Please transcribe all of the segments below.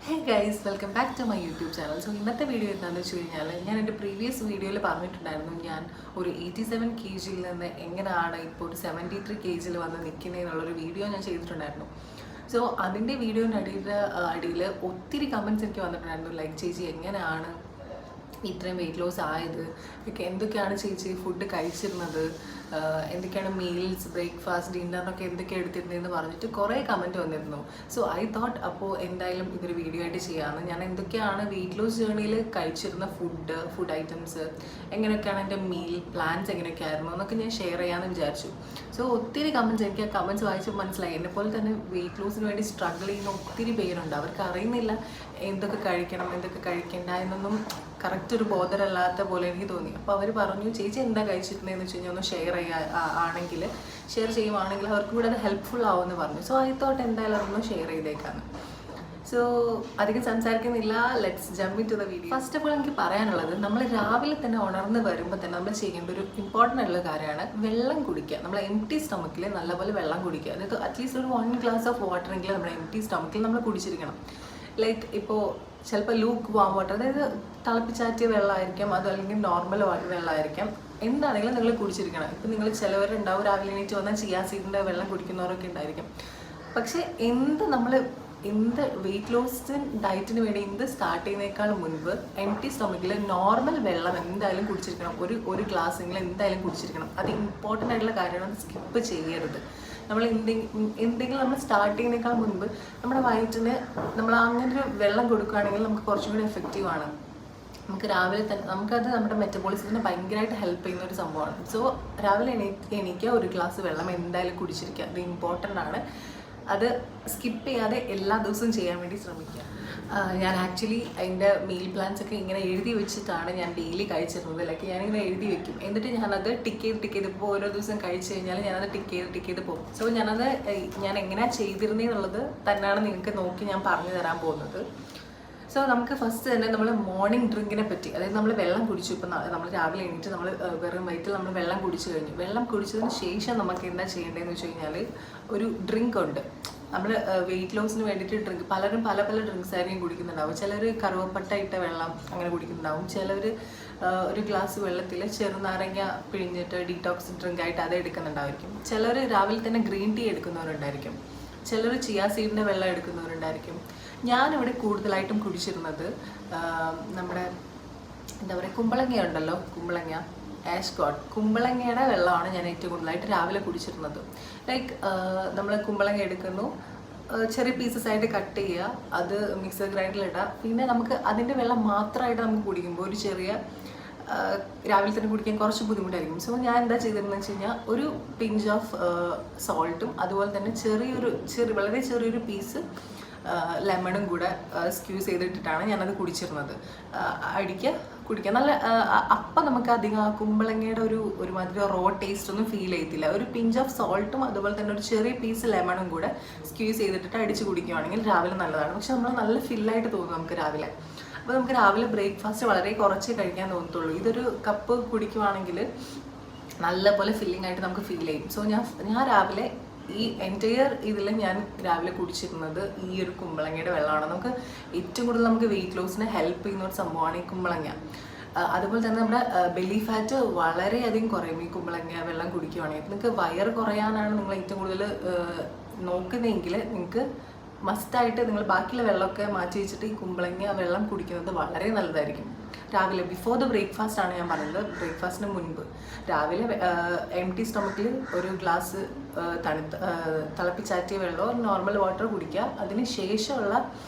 Hey guys, welcome back to my YouTube channel. So ഇന്നത്തെ video എന്താണെന്ന് വെച്ച് കഴിഞ്ഞാൽ ഞാൻ എൻ്റെ പ്രീവിയസ് വീഡിയോയിൽ പറഞ്ഞിട്ടുണ്ടായിരുന്നു ഞാൻ ഒരു 87 kg നിന്ന് എങ്ങനെയാണ് ഇപ്പോൾ ഒരു 73 kg വന്ന് നിൽക്കുന്നതെന്നുള്ളൊരു വീഡിയോ ഞാൻ ചെയ്തിട്ടുണ്ടായിരുന്നു. സോ അതിൻ്റെ വീഡിയോയുടെ അടിയിൽ ഒത്തിരി കമൻറ്റ്സ് എനിക്ക് വന്നിട്ടുണ്ടായിരുന്നു. ലൈക്ക് ചേച്ചി എങ്ങനെയാണ് ഇത്രയും വെയിറ്റ് ലോസ് ആയത്, എന്തൊക്കെയാണ് ചേച്ചി ഫുഡ് കഴിച്ചിരുന്നത്, എന്തൊക്കെയാണ് മീൽസ്, ബ്രേക്ക്ഫാസ്റ്റ്, ഡിന്നറിനൊക്കെ എന്തൊക്കെയാണ് എടുത്തിരുന്നതെന്ന് പറഞ്ഞിട്ട് കുറേ കമൻറ്റ് വന്നിരുന്നു. സോ ഐ തോട്ട് അപ്പോൾ എന്തായാലും ഇതൊരു വീഡിയോ ആയിട്ട് ചെയ്യാമെന്ന്. ഞാൻ എന്തൊക്കെയാണ് വെയിറ്റ് ലോസ് ജേർണിയിൽ കഴിച്ചിരുന്ന ഫുഡ് ഐറ്റംസ്, എങ്ങനെയൊക്കെയാണ് എൻ്റെ മീൽ പ്ലാൻസ് എങ്ങനെയൊക്കെയായിരുന്നു എന്നൊക്കെ ഞാൻ ഷെയർ ചെയ്യാമെന്ന് വിചാരിച്ചു. സോ ഒത്തിരി കമൻറ്റ്സ്, എനിക്ക് ആ കമൻറ്റ്സ് വായിച്ച് മനസ്സിലായി എന്നെപ്പോലെ തന്നെ വെയിറ്റ് ലോസിന് വേണ്ടി സ്ട്രഗിൾ ചെയ്യുന്ന ഒത്തിരി പേരുണ്ട്. അവർക്ക് അറിയുന്നില്ല എന്തൊക്കെ കഴിക്കണം എന്തൊക്കെ കഴിക്കണ്ട എന്നൊന്നും കറക്റ്റ് ഒരു ബോധമല്ലാത്ത പോലെ എനിക്ക് തോന്നി. അപ്പോൾ അവർ പറഞ്ഞു ചേച്ചി എന്താ കഴിച്ചിട്ടുണ്ടെന്ന് വെച്ച് കഴിഞ്ഞാൽ ഒന്ന് ഷെയർ ഷെയർ ചെയ്യുവാണെങ്കിൽ അവർക്കും കൂടെ അത് ഹെൽപ്ഫുൾ ആവുമെന്ന് പറഞ്ഞു. സോ ഐ തോട്ട് എന്തായാലും അതൊന്ന് ഷെയർ ചെയ്തേക്കാണ്. സോ അധികം സംസാരിക്കുന്നില്ല, let's jump into the video. First of all എനിക്ക് പറയാനുള്ളത്, നമ്മൾ രാവിലെ തന്നെ ഉണർന്ന് വരുമ്പോൾ തന്നെ നമ്മൾ ചെയ്യേണ്ട ഒരു ഇമ്പോർട്ടൻ്റ് ആയിട്ടുള്ള കാര്യമാണ് വെള്ളം കുടിക്കുക. നമ്മൾ എംപ്റ്റി സ്റ്റൊമക്കിൽ നല്ലപോലെ വെള്ളം കുടിക്കുക. അതായത് അറ്റ്ലീസ്റ്റ് ഒരു 1 glass ഓഫ് വാട്ടർ എങ്കിലും നമ്മുടെ എംപ്റ്റി സ്റ്റൊമക്കിൽ നമ്മൾ കുടിച്ചിരിക്കണം. ലൈക്ക് ഇപ്പോൾ ചിലപ്പോൾ ലൂക്ക് വാം വാട്ടർ, അതായത് തിളപ്പിച്ചാറ്റിയ വെള്ളമായിരിക്കാം, അതല്ലെങ്കിൽ നോർമൽ വെള്ളമായിരിക്കാം, എന്താണെങ്കിലും നിങ്ങൾ കുടിച്ചിരിക്കണം. ഇപ്പം നിങ്ങൾ ചിലവരുണ്ടാവും രാവിലെ എണീറ്റ് വന്നാൽ ചിയാ സീഡിൻ്റെ വെള്ളം കുടിക്കുന്നവരൊക്കെ ഉണ്ടായിരിക്കും. പക്ഷേ എന്ത് വെയിറ്റ് ലോസ് ഡയറ്റിന് വേണ്ടി സ്റ്റാർട്ട് ചെയ്യുന്നതിനേക്കാൾ മുൻപ് എംപ്റ്റി സ്റ്റൊമക്കിൽ നോർമൽ വെള്ളം എന്തായാലും കുടിച്ചിരിക്കണം. ഒരു ഗ്ലാസ് എങ്കിലും എന്തായാലും കുടിച്ചിരിക്കണം. അത് ഇമ്പോർട്ടൻ്റ് ആയിട്ടുള്ള കാര്യമാണ്, അത് സ്കിപ്പ് ചെയ്യരുത്. നമ്മൾ എന്തെങ്കിലും നമ്മൾ സ്റ്റാർട്ട് ചെയ്യുന്നതിനേക്കാൾ മുൻപ് നമ്മുടെ വയറ്റിന് നമ്മൾ അങ്ങനെ ഒരു വെള്ളം കൊടുക്കുകയാണെങ്കിൽ നമുക്ക് കുറച്ചും കൂടി എഫക്റ്റീവാണ്. നമുക്ക് രാവിലെ തന്നെ നമുക്കത് നമ്മുടെ മെറ്റബോളിസത്തിന് ഭയങ്കരമായിട്ട് ഹെൽപ്പ് ചെയ്യുന്ന ഒരു സംഭവമാണ്. സോ രാവിലെ എണീക്കുക, ഒരു ഗ്ലാസ് വെള്ളം എന്തായാലും കുടിച്ചിരിക്കുക. അത് ഇമ്പോർട്ടൻ്റ് ആണ്. അത് സ്കിപ്പ് ചെയ്യാതെ എല്ലാ ദിവസവും ചെയ്യാൻ വേണ്ടി ശ്രമിക്കുക. ഞാൻ ആക്ച്വലി അതിൻ്റെ മീൽ പ്ലാൻസ് ഒക്കെ ഇങ്ങനെ എഴുതി വെച്ചിട്ടാണ് ഞാൻ ഡെയിലി കഴിച്ചിരുന്നത്. ലൈക്ക് ഞാനിങ്ങനെ എഴുതി വെക്കും, എന്നിട്ട് ഞാനത് ടിക്ക് ചെയ്ത് ഇപ്പോൾ ഓരോ ദിവസം കഴിച്ച് കഴിഞ്ഞാൽ ഞാനത് ടിക്ക് ചെയ്ത് പോകും. സോ ഞാൻ എങ്ങനെയാണ് ചെയ്തിരുന്നതെന്നുള്ളത് തന്നെയാണ് നിങ്ങൾക്ക് നോക്കി ഞാൻ പറഞ്ഞു തരാൻ പോകുന്നത്. സോ നമുക്ക് ഫസ്റ്റ് തന്നെ നമ്മൾ മോർണിംഗ് ഡ്രിങ്കിനെ പറ്റി, അതായത് നമ്മൾ വെള്ളം കുടിച്ചു. ഇപ്പം നമ്മൾ രാവിലെ എണീറ്റ് നമ്മൾ വെറും വയറ്റിൽ നമ്മൾ വെള്ളം കുടിച്ചു കഴിഞ്ഞു. വെള്ളം കുടിച്ചതിന് ശേഷം നമുക്ക് എന്താ ചെയ്യേണ്ടതെന്ന് വെച്ച് കഴിഞ്ഞാൽ ഒരു ഡ്രിങ്ക് ഉണ്ട്. നമ്മൾ വെയിറ്റ് ലോസിന് വേണ്ടിയിട്ട് ഡ്രിങ്ക് പലരും പല ഡ്രിങ്ക്സ് ആയിരിക്കും കുടിക്കുന്നുണ്ടാവും. ചിലർ കറുവപ്പട്ട ഇട്ട വെള്ളം അങ്ങനെ കുടിക്കുന്നുണ്ടാവും. ചിലർ ഒരു ഗ്ലാസ് വെള്ളത്തിൽ ചെറുനാരങ്ങ പിഴിഞ്ഞിട്ട് ഡീറ്റോക്സ് ഡ്രിങ്ക് ആയിട്ട് അത് എടുക്കുന്നുണ്ടായിരിക്കും. ചിലർ രാവിലെ തന്നെ ഗ്രീൻ ടീ എടുക്കുന്നവരുണ്ടായിരിക്കും. ചിലർ ചിയാ സീഡിൻ്റെ വെള്ളം എടുക്കുന്നവരുണ്ടായിരിക്കും. ഞാനിവിടെ കൂടുതലായിട്ടും കുടിച്ചിരുന്നത് നമ്മുടെ എന്താ പറയുക, കുമ്പളങ്ങ ഉണ്ടല്ലോ, കുമ്പളങ്ങ കുമ്പളങ്ങയുടെ വെള്ളമാണ് ഞാൻ ഏറ്റവും കൂടുതലായിട്ട് രാവിലെ കുടിച്ചിരുന്നത്. ലൈക്ക് നമ്മൾ കുമ്പളങ്ങ എടുക്കുന്നു, ചെറിയ പീസസ് ആയിട്ട് കട്ട് ചെയ്യുക, അത് മിക്സർ ഗ്രൈൻഡറിലിടുക. പിന്നെ നമുക്ക് അതിൻ്റെ വെള്ളം മാത്രമായിട്ട് നമുക്ക് കുടിക്കുമ്പോൾ ഒരു രാവിലെ തന്നെ കുടിക്കാൻ കുറച്ച് ബുദ്ധിമുട്ടായിരിക്കും. സോ ഞാൻ എന്താ ചെയ്തിരുന്നത് വെച്ച് കഴിഞ്ഞാൽ ഒരു പിഞ്ച് ഓഫ് സോൾട്ടും അതുപോലെ തന്നെ വളരെ ചെറിയൊരു പീസ് ലെമണും കൂടെ സ്ക്യൂസ് ചെയ്തിട്ടിട്ടാണ് ഞാനത് കുടിച്ചിരുന്നത്. കുടിക്കുക നല്ല. അപ്പം നമുക്ക് അധികം കുമ്പളങ്ങയുടെ ഒരുമാതിരി റോ ടേസ്റ്റ് ഒന്നും ഫീൽ ചെയ്യത്തില്ല. ഒരു പിഞ്ച് ഓഫ് സോൾട്ടും അതുപോലെ തന്നെ ഒരു ചെറിയ പീസ് ലെമണും കൂടെ സ്ക്യൂസ് ചെയ്തിട്ട് അടിച്ച് കുടിക്കുകയാണെങ്കിൽ രാവിലെ നല്ലതാണ്. പക്ഷെ നമ്മൾ നല്ല ഫില്ലായിട്ട് തോന്നും നമുക്ക് രാവിലെ. അപ്പോൾ നമുക്ക് രാവിലെ ബ്രേക്ക്ഫാസ്റ്റ് വളരെ കുറച്ച് കഴിക്കാൻ തോന്നത്തുള്ളൂ. ഇതൊരു കപ്പ് കുടിക്കുവാണെങ്കിൽ നല്ലപോലെ ഫില്ലിംഗ് ആയിട്ട് നമുക്ക് ഫീൽ ചെയ്യും. സോ ഞാൻ രാവിലെ ഈ എൻറ്റയർ ഇതിൽ ഞാൻ രാവിലെ കുടിച്ചിരുന്നത് ഈ ഒരു കുമ്പളങ്ങയുടെ വെള്ളമാണ്. നമുക്ക് ഏറ്റവും കൂടുതൽ നമുക്ക് വെയിറ്റ് ലോസിനെ ഹെൽപ്പ് ചെയ്യുന്ന ഒരു സംഭവമാണ് ഈ കുമ്പളങ്ങ. അതുപോലെ തന്നെ നമ്മുടെ ബെല്ലി ഫാറ്റ് വളരെയധികം കുറയും ഈ കുമ്പളങ്ങ വെള്ളം കുടിക്കുകയാണെങ്കിൽ. നിങ്ങൾക്ക് വയറ് കുറയാനാണ് നിങ്ങൾ ഏറ്റവും കൂടുതൽ നോക്കുന്നതെങ്കിൽ നിങ്ങൾക്ക് മസ്റ്റായിട്ട് നിങ്ങൾ ബാക്കിയുള്ള വെള്ളമൊക്കെ മാറ്റി വെച്ചിട്ട് ഈ കുമ്പളങ്ങ വെള്ളം കുടിക്കുന്നത് വളരെ നല്ലതായിരിക്കും. രാവിലെ ബിഫോർ ദ ബ്രേക്ക്ഫാസ്റ്റ് ആണ് ഞാൻ പറയുന്നത്, ബ്രേക്ക്ഫാസ്റ്റിന് മുൻപ് രാവിലെ എംപ്റ്റി സ്റ്റൊമക്കിൽ ഒരു ഗ്ലാസ് തിളപ്പിച്ചാറ്റിയ വെള്ളമോ നോർമൽ വാട്ടർ കുടിക്കുക. അതിന് ശേഷമുള്ള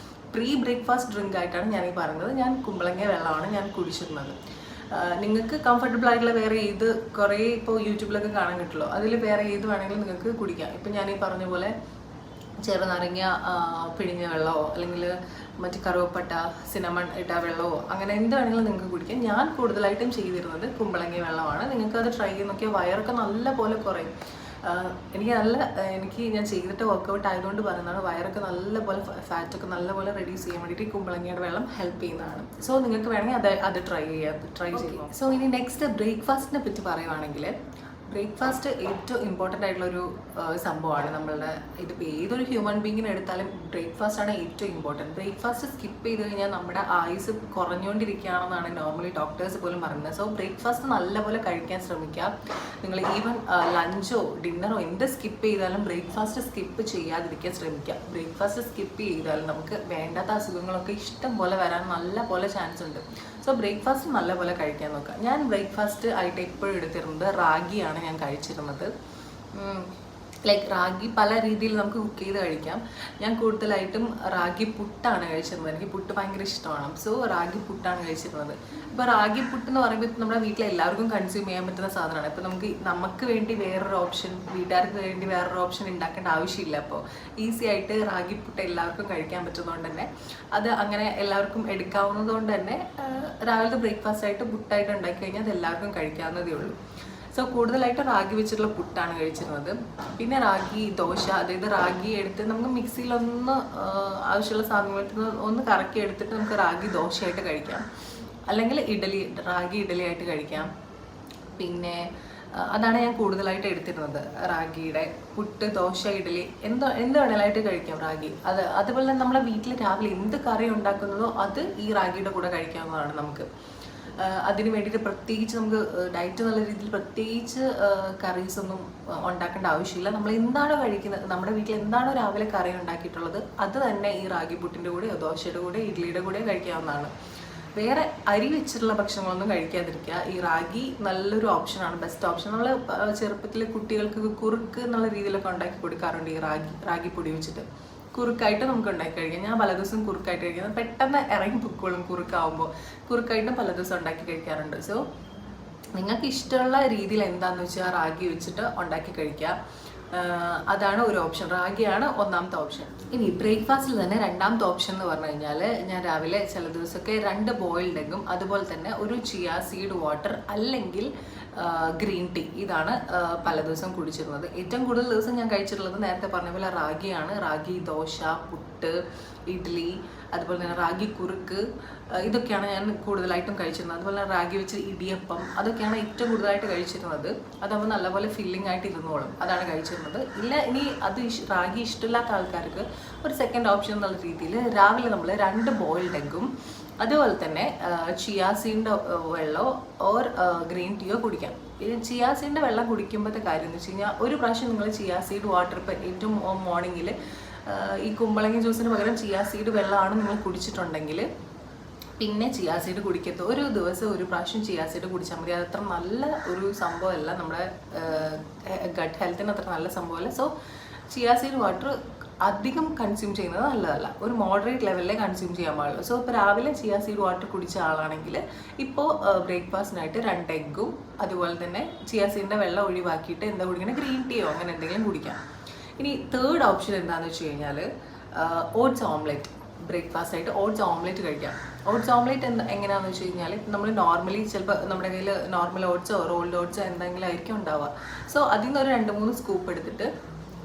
പ്രീ ബ്രേക്ക്ഫാസ്റ്റ് ഡ്രിങ്ക് ആയിട്ടാണ് ഞാൻ ഈ പറയുന്നത്. ഞാൻ കുമ്പളങ്ങ വെള്ളമാണ് ഞാൻ കുടിച്ചിരുന്നത്. നിങ്ങൾക്ക് കംഫർട്ടബിൾ ആയിട്ടുള്ള വേറെ കുറേ ഇപ്പോൾ യൂട്യൂബിലൊക്കെ കാണാൻ കിട്ടുമല്ലോ, അതിൽ വേറെ വേണമെങ്കിലും നിങ്ങൾക്ക് കുടിക്കാം. ഇപ്പം ഞാൻ ഈ പറഞ്ഞ പോലെ ചെറുനാരങ്ങ പിഴിഞ്ഞ വെള്ളമോ അല്ലെങ്കിൽ മറ്റ് കറുവപ്പട്ട സിനമൺ ഇട്ട വെള്ളമോ അങ്ങനെ എന്ത് വേണമെങ്കിലും നിങ്ങൾക്ക് കുടിക്കാം. ഞാൻ കൂടുതലായിട്ടും ചെയ്തിരുന്നത് കുമ്പളങ്ങ വെള്ളമാണ്. നിങ്ങൾക്ക് അത് ട്രൈ ചെയ്ത് നോക്കിയാൽ വയറൊക്കെ നല്ല പോലെ കുറയും. എനിക്ക് ഞാൻ ചെയ്തിട്ട് വർക്കൗട്ട് ആയതുകൊണ്ട് പറയുന്നതാണ്, വയറൊക്കെ നല്ലപോലെ ഫാറ്റൊക്കെ നല്ലപോലെ റെഡ്യൂസ് ചെയ്യാൻ വേണ്ടിയിട്ട് ഈ കുമ്പളങ്ങയുടെ വെള്ളം ഹെൽപ്പ് ചെയ്യുന്നതാണ്. സോ നിങ്ങൾക്ക് വേണമെങ്കിൽ അത് ട്രൈ ചെയ്യാം. സോ ഇനി നെക്സ്റ്റ് ബ്രേക്ക്ഫാസ്റ്റിനെ പറ്റി പറയുവാണെങ്കിൽ ബ്രേക്ക്ഫാസ്റ്റ് ഏറ്റവും ഇമ്പോർട്ടൻ്റ് ആയിട്ടുള്ളൊരു സംഭവമാണ് നമ്മളുടെ. ഇതിപ്പോൾ ഏതൊരു ഹ്യൂമൻ ബീങ്ങിനെ എടുത്താലും ബ്രേക്ക്ഫാസ്റ്റ് ആണ് ഏറ്റവും ഇമ്പോർട്ടൻറ്റ്. ബ്രേക്ക്ഫാസ്റ്റ് സ്കിപ്പ് ചെയ്ത് കഴിഞ്ഞാൽ നമ്മുടെ ആയുസ് കുറഞ്ഞുകൊണ്ടിരിക്കുകയാണെന്നാണ് നോർമലി ഡോക്ടേഴ്സ് പോലും പറയുന്നത്. സോ ബ്രേക്ക്ഫാസ്റ്റ് നല്ലപോലെ കഴിക്കാൻ ശ്രമിക്കുക. നിങ്ങൾ ഈവൻ ലഞ്ചോ ഡിന്നറോ എന്ത് സ്കിപ്പ് ചെയ്താലും ബ്രേക്ക്ഫാസ്റ്റ് സ്കിപ്പ് ചെയ്യാതിരിക്കാൻ ശ്രമിക്കുക. ബ്രേക്ക്ഫാസ്റ്റ് സ്കിപ്പ് ചെയ്താൽ നമുക്ക് വേണ്ടാത്ത അസുഖങ്ങളൊക്കെ ഇഷ്ടം പോലെ വരാൻ നല്ല പോലെ ചാൻസ് ഉണ്ട്. സോ ബ്രേക്ക്ഫാസ്റ്റ് നല്ലപോലെ കഴിക്കാൻ നോക്കുക. ഞാൻ ബ്രേക്ക്ഫാസ്റ്റ് ആയിട്ട് എപ്പോഴും എടുത്തിരുന്നത് റാഗിയാണ് ഞാൻ കഴിച്ചിരുന്നത്. ലൈക്ക് റാഗി പല രീതിയിൽ നമുക്ക് കുക്ക് ചെയ്ത് കഴിക്കാം. ഞാൻ കൂടുതലായിട്ടും റാഗി പുട്ടാണ് കഴിച്ചിരുന്നത്. എനിക്ക് പുട്ട് ഭയങ്കര ഇഷ്ടമാണ്. സോ റാഗി പുട്ടാണ് കഴിച്ചിരുന്നത്. ഇപ്പോൾ റാഗി പുട്ട് എന്ന് പറയുമ്പോൾ നമ്മുടെ വീട്ടിൽ എല്ലാവർക്കും കൺസ്യൂം ചെയ്യാൻ പറ്റുന്ന സാധനമാണ്. ഇപ്പോൾ നമുക്ക് വേണ്ടി വേറൊരു ഓപ്ഷൻ, വീട്ടുകാർക്ക് വേണ്ടി വേറൊരു ഓപ്ഷൻ ഉണ്ടാക്കേണ്ട ആവശ്യമില്ല. അപ്പോൾ ഈസി ആയിട്ട് റാഗി പുട്ട് എല്ലാവർക്കും കഴിക്കാൻ പറ്റുന്നതുകൊണ്ട് തന്നെ അത് അങ്ങനെ എല്ലാവർക്കും എടുക്കാവുന്നത് കൊണ്ട് തന്നെ രാവിലത്തെ ബ്രേക്ക്ഫാസ്റ്റ് ആയിട്ട് പുട്ടായിട്ട് ഉണ്ടാക്കി കഴിഞ്ഞാൽ അത് എല്ലാവർക്കും കഴിക്കാവുന്നതേ ഉള്ളൂ. സോ കൂടുതലായിട്ട് റാഗി വെച്ചിട്ടുള്ള പുട്ടാണ് കഴിച്ചിരുന്നത്. പിന്നെ റാഗി ദോശ, അതായത് റാഗി എടുത്ത് നമുക്ക് മിക്സിയിലൊന്ന് ആവശ്യമുള്ള സാധനങ്ങൾ ഒന്ന് കറക്കി എടുത്തിട്ട് നമുക്ക് റാഗി ദോശയായിട്ട് കഴിക്കാം, അല്ലെങ്കിൽ റാഗി ഇഡലി കഴിക്കാം. പിന്നെ അതാണ് ഞാൻ കൂടുതലായിട്ട് എടുത്തിരുന്നത്. റാഗിയുടെ പുട്ട്, ദോശ, ഇഡലി എന്ത് വേണേലായിട്ട് കഴിക്കാം റാഗി. അതുപോലെ തന്നെ നമ്മുടെ വീട്ടിൽ രാവിലെ എന്ത് കറി ഉണ്ടാക്കുന്നതോ അത് ഈ റാഗിയുടെ കൂടെ കഴിക്കാവുന്നതാണ് നമുക്ക്. അതിന് വേണ്ടിയിട്ട് പ്രത്യേകിച്ച് നമുക്ക് ഡയറ്റ് നല്ല രീതിയിൽ പ്രത്യേകിച്ച് കറീസൊന്നും ഉണ്ടാക്കേണ്ട ആവശ്യമില്ല. നമ്മൾ എന്താണോ കഴിക്കുന്നത്, നമ്മുടെ വീട്ടിൽ എന്താണോ രാവിലെ കറി ഉണ്ടാക്കിയിട്ടുള്ളത് അത് തന്നെ ഈ റാഗി പുട്ടിൻ്റെ കൂടെയോ ദോശയുടെ കൂടെ ഇഡ്ലിയുടെ കൂടെ കഴിക്കാവുന്നതാണ്. വേറെ അരി വെച്ചിട്ടുള്ള ഭക്ഷണങ്ങളൊന്നും കഴിക്കാതിരിക്കുക. ഈ റാഗി നല്ലൊരു ഓപ്ഷനാണ്, ബെസ്റ്റ് ഓപ്ഷൻ. നമ്മൾ ചെറുപ്പത്തിൽ കുട്ടികൾക്ക് കുറുക്ക് എന്നുള്ള രീതിയിലൊക്കെ ഉണ്ടാക്കി കൊടുക്കാറുണ്ട്. ഈ റാഗി പൊടി വെച്ചിട്ട് കുറുക്കായിട്ട് നമുക്ക് ഉണ്ടാക്കി കഴിക്കാം. ഞാൻ പല ദിവസം കുറുക്കായിട്ട് കഴിക്കുന്നത്, പെട്ടെന്ന് ഇറങ്ങി പൊക്കോളും കുറുക്കാവുമ്പോൾ. കുറുക്കായിട്ടും പല ദിവസം ഉണ്ടാക്കി കഴിക്കാറുണ്ട്. സോ നിങ്ങൾക്ക് ഇഷ്ടമുള്ള രീതിയിൽ എന്താണെന്ന് വെച്ചാൽ റാഗി വെച്ചിട്ട് ഉണ്ടാക്കി കഴിക്കുക. അതാണ് ഒരു ഓപ്ഷൻ. റാഗിയാണ് ഒന്നാമത്തെ ഓപ്ഷൻ. ഇനി ബ്രേക്ക്ഫാസ്റ്റിൽ തന്നെ രണ്ടാമത്തെ ഓപ്ഷൻ എന്ന് പറഞ്ഞു കഴിഞ്ഞാൽ, ഞാൻ രാവിലെ ചില ദിവസമൊക്കെ 2 ബോയിൽഡ് എഗ്ഗും അതുപോലെ തന്നെ ഒരു ചിയ സീഡ് വാട്ടർ അല്ലെങ്കിൽ ഗ്രീൻ ടീ, ഇതാണ് പല ദിവസം കുടിച്ചിരുന്നത്. ഏറ്റവും കൂടുതൽ ദിവസം ഞാൻ കഴിച്ചിട്ടുള്ളത് നേരത്തെ പറഞ്ഞ പോലെ റാഗിയാണ്. റാഗി ദോശ, പുട്ട്, ഇഡ്ഡലി, അതുപോലെ തന്നെ റാഗി കുറുക്ക്, ഇതൊക്കെയാണ് ഞാൻ കൂടുതലായിട്ടും കഴിച്ചിരുന്നത്. അതുപോലെ തന്നെ റാഗി വെച്ച് ഇടിയപ്പം, അതൊക്കെയാണ് ഏറ്റവും കൂടുതലായിട്ട് കഴിച്ചിരുന്നത്. അതാകുമ്പോൾ നല്ലപോലെ ഫില്ലിംഗ് ആയിട്ട് ഇരുന്നോളും, അതാണ് കഴിച്ചിരുന്നത്. ഇനി റാഗി ഇഷ്ടമില്ലാത്ത ആൾക്കാർക്ക് ഒരു സെക്കൻഡ് ഓപ്ഷൻ എന്നുള്ള രീതിയിൽ രാവിലെ നമ്മൾ 2 ബോയിൽഡ് എഗ്ഗും അതുപോലെ തന്നെ ചിയാസീഡിൻ്റെ വെള്ളമോ ഓർ ഗ്രീൻ ടീയോ കുടിക്കാം. ചിയാസീഡിൻ്റെ വെള്ളം കുടിക്കുമ്പോഴത്തെ കാര്യം എന്ന് വെച്ച് കഴിഞ്ഞാൽ, ഒരു പ്രാവശ്യം നിങ്ങൾ ചിയാസീഡ് വാട്ടർ, ഇപ്പോൾ ഏറ്റവും മോർണിംഗിൽ ഈ കുമ്പളങ്ങ ജ്യൂസിന് പകരം ചിയാസീഡ് വെള്ളമാണ് നിങ്ങൾ കുടിച്ചിട്ടുണ്ടെങ്കിൽ പിന്നെ ചിയാസീഡ് കുടിക്കരുത്. ഒരു ദിവസം ഒരു പ്രാവശ്യം ചിയാസീഡ് കുടിച്ചാൽ മതി. അതത്ര നല്ല ഒരു സംഭവമല്ല, നമ്മുടെ ഗട്ട് ഹെൽത്തിന് അത്ര നല്ല സംഭവമല്ല. സോ ചിയാസീഡ് വാട്ടർ അധികം കൺസ്യൂം ചെയ്യുന്നത് നല്ലതല്ല. ഒരു മോഡറേറ്റ് ലെവലിലേ കൺസ്യൂം ചെയ്യാൻ പാടുള്ളൂ. സോ ഇപ്പോൾ രാവിലെ ചിയ സീഡ് വാട്ടർ കുടിച്ച ആളാണെങ്കിൽ ഇപ്പോൾ ബ്രേക്ക്ഫാസ്റ്റിനായിട്ട് 2 എഗ്ഗും അതുപോലെ തന്നെ ചിയ സീഡിൻ്റെ വെള്ളം ഒഴിവാക്കിയിട്ട് എന്താ കുടിക്കണം, ഗ്രീൻ ടീയോ അങ്ങനെ എന്തെങ്കിലും കുടിക്കാം. ഇനി തേർഡ് ഓപ്ഷൻ എന്താണെന്ന് വെച്ച് കഴിഞ്ഞാൽ ഓട്സ് ഓംലെറ്റ്. ബ്രേക്ക്ഫാസ്റ്റ് ആയിട്ട് ഓട്സ് ഓംലെറ്റ് കഴിക്കാം. ഓട്സ് ഓംലെറ്റ് എങ്ങനെയാണെന്ന് വെച്ച് കഴിഞ്ഞാൽ, നമ്മൾ നോർമലി ചിലപ്പോൾ നമ്മുടെ കയ്യിൽ നോർമൽ ഓട്സോ റോൾഡ് ഓട്സോ എന്തെങ്കിലും ആയിരിക്കും ഉണ്ടാവുക. സോ അതിൽ നിന്ന് ഒരു 2-3 സ്കൂപ്പ് എടുത്തിട്ട്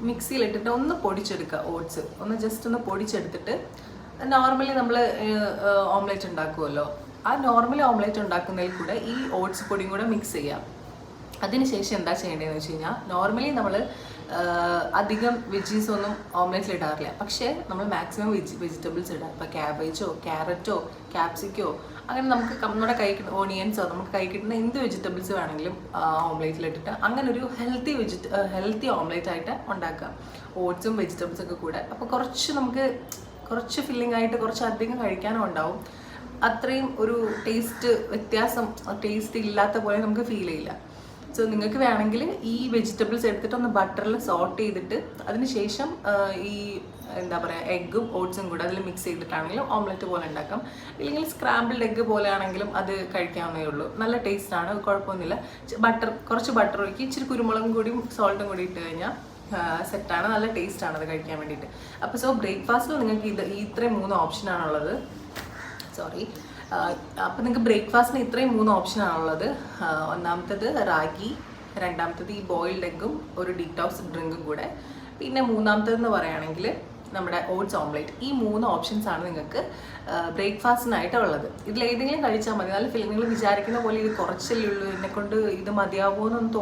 മിക്സിയിലിട്ടിട്ട് ഒന്ന് പൊടിച്ചെടുക്കുക. ഓട്സ് ഒന്ന് ജസ്റ്റ് ഒന്ന് പൊടിച്ചെടുത്തിട്ട്, നോർമലി നമ്മൾ ഓംലെറ്റ് ഉണ്ടാക്കുമല്ലോ, ആ നോർമലി ഓംലെറ്റ് ഉണ്ടാക്കുന്നതിൽ കൂടെ ഈ ഓട്സ് പൊടിയും കൂടെ മിക്സ് ചെയ്യാം. അതിനുശേഷം എന്താ ചെയ്യേണ്ടതെന്ന് വെച്ച് കഴിഞ്ഞാൽ, നോർമലി നമ്മൾ അധികം വെജീസ് ഒന്നും ഓംലെറ്റിൽ ഇടാറില്ല. പക്ഷേ നമ്മൾ മാക്സിമം വെജിറ്റബിൾസ് ഇടാം. ഇപ്പോൾ ക്യാബേജോ ക്യാരറ്റോ ക്യാപ്സിക്കോ അങ്ങനെ നമുക്ക് നമ്മുടെ കൈ കിട്ടുന്ന ഓണിയൻസോ നമുക്ക് കൈ കിട്ടുന്ന എന്ത് വെജിറ്റബിൾസ് വേണമെങ്കിലും ഓംലെറ്റിലിട്ടിട്ട് അങ്ങനെ ഒരു ഹെൽത്തി ഓംലെറ്റ് ആയിട്ട് ഉണ്ടാക്കാം, ഓട്സും വെജിറ്റബിൾസും ഒക്കെ കൂടെ. അപ്പോൾ കുറച്ച് ഫില്ലിംഗ് ആയിട്ട് കുറച്ച് അധികം കഴിക്കാനും ഉണ്ടാവും. അത്രയും ഒരു ടേസ്റ്റ് ഇല്ലാത്ത പോലെ നമുക്ക് ഫീൽ ചെയ്യില്ല. സോ നിങ്ങൾക്ക് വേണമെങ്കിൽ ഈ വെജിറ്റബിൾസ് എടുത്തിട്ട് ഒന്ന് ബട്ടറിൽ സോട്ട് ചെയ്തിട്ട് അതിന് ശേഷം ഈ എന്താ പറയുക എഗ്ഗും ഓട്സും കൂടെ അതിൽ മിക്സ് ചെയ്തിട്ടാണെങ്കിലും ഓംലെറ്റ് പോലെ ഉണ്ടാക്കാം. ഇല്ലെങ്കിൽ സ്ക്രാമ്പിൾഡ് എഗ്ഗ് പോലെ ആണെങ്കിലും അത് കഴിക്കാവുന്നേ ഉള്ളൂ. നല്ല ടേസ്റ്റാണ്, കുഴപ്പമൊന്നുമില്ല. കുറച്ച് ബട്ടർ ഒഴിക്കി ഇച്ചിരി കുരുമുളകും കൂടിയും സോൾട്ടും കൂടി ഇട്ട് കഴിഞ്ഞാൽ സെറ്റാണ്. നല്ല ടേസ്റ്റാണ് അത് കഴിക്കാൻ വേണ്ടിയിട്ട്. അപ്പോൾ സോ ബ്രേക്ക്ഫാസ്റ്റിൽ നിങ്ങൾക്ക് ഇത്രയും 3 ഓപ്ഷനാണുള്ളത്. അപ്പോൾ നിങ്ങൾക്ക് ബ്രേക്ക്ഫാസ്റ്റിന് ഇത്രയും 3 ഓപ്ഷനാണുള്ളത്. ഒന്നാമത്തത് റാഗി, രണ്ടാമത്തത് ഈ ബോയിൽഡ് എഗ്ഗും ഒരു ഡീറ്റോക്സ് ഡ്രിങ്കും കൂടെ, പിന്നെ മൂന്നാമത്തതെന്ന് പറയുകയാണെങ്കിൽ നമ്മുടെ ഓട്സ് ഓംലേറ്റ്. ഈ 3 ഓപ്ഷൻസാണ് നിങ്ങൾക്ക് ബ്രേക്ക്ഫാസ്റ്റിനായിട്ടുള്ളത്. ഇതിലേതെങ്കിലും കഴിച്ചാൽ മതി. നല്ല നിങ്ങൾ വിചാരിക്കുന്ന പോലെ ഇത് കുറച്ചല്ലേ ഉള്ളൂ, എന്നെക്കൊണ്ട് ഇത് മതിയാവുമെന്നൊന്ന്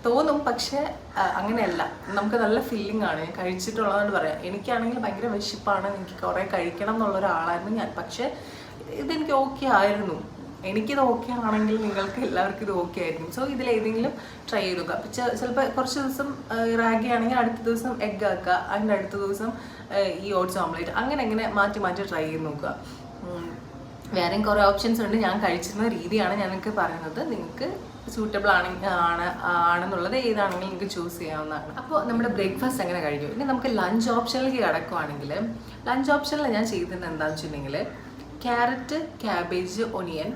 തോന്നും. പക്ഷേ അങ്ങനെയല്ല, നമുക്ക് നല്ല ഫില്ലിംഗ് ആണ്. ഞാൻ കഴിച്ചിട്ടുള്ളതെന്ന് പറയാം. എനിക്കാണെങ്കിൽ ഭയങ്കര വിശപ്പാണ്, എനിക്ക് കുറേ കഴിക്കണം എന്നുള്ളൊരാളായിരുന്നു ഞാൻ. പക്ഷേ ഇതെനിക്ക് ഓക്കെ ആയിരുന്നു. എനിക്കിത് ഓക്കെ ആണെങ്കിൽ നിങ്ങൾക്ക് എല്ലാവർക്കും ഇത് ഓക്കെ ആയിരിക്കും. സോ ഇതിലേതെങ്കിലും ട്രൈ ചെയ്ത് നോക്കുക. അപ്പോൾ ചിലപ്പോൾ കുറച്ച് ദിവസം റാഗി ആണെങ്കിൽ അടുത്ത ദിവസം എഗ് ആക്കുക, അതിൻ്റെ അടുത്ത ദിവസം ഈ ഓട്സ് ഓംലേറ്റ്, അങ്ങനെ മാറ്റി ട്രൈ ചെയ്ത് നോക്കുക. വേറെയും കുറേ ഓപ്ഷൻസ് ഉണ്ട്. ഞാൻ കഴിച്ചിരുന്ന രീതിയാണ് ഞാൻ നിങ്ങൾക്ക് പറയുന്നത്. നിങ്ങൾക്ക് സൂട്ടബിൾ ആണെന്നുള്ളത് ഏതാണെങ്കിലും നിങ്ങൾക്ക് ചൂസ് ചെയ്യാവുന്നതാണ്. അപ്പോൾ നമ്മുടെ ബ്രേക്ക്ഫാസ്റ്റ് എങ്ങനെ കഴിക്കും. ഇനി നമുക്ക് ലഞ്ച് ഓപ്ഷനിലേക്ക് കിടക്കുവാണെങ്കിൽ, ലഞ്ച് ഓപ്ഷനിൽ ഞാൻ ചെയ്തിരുന്നത് എന്താണെന്ന് വെച്ചിട്ടുണ്ടെങ്കിൽ ക്യാരറ്റ്, ക്യാബേജ്, ഒനിയൻ,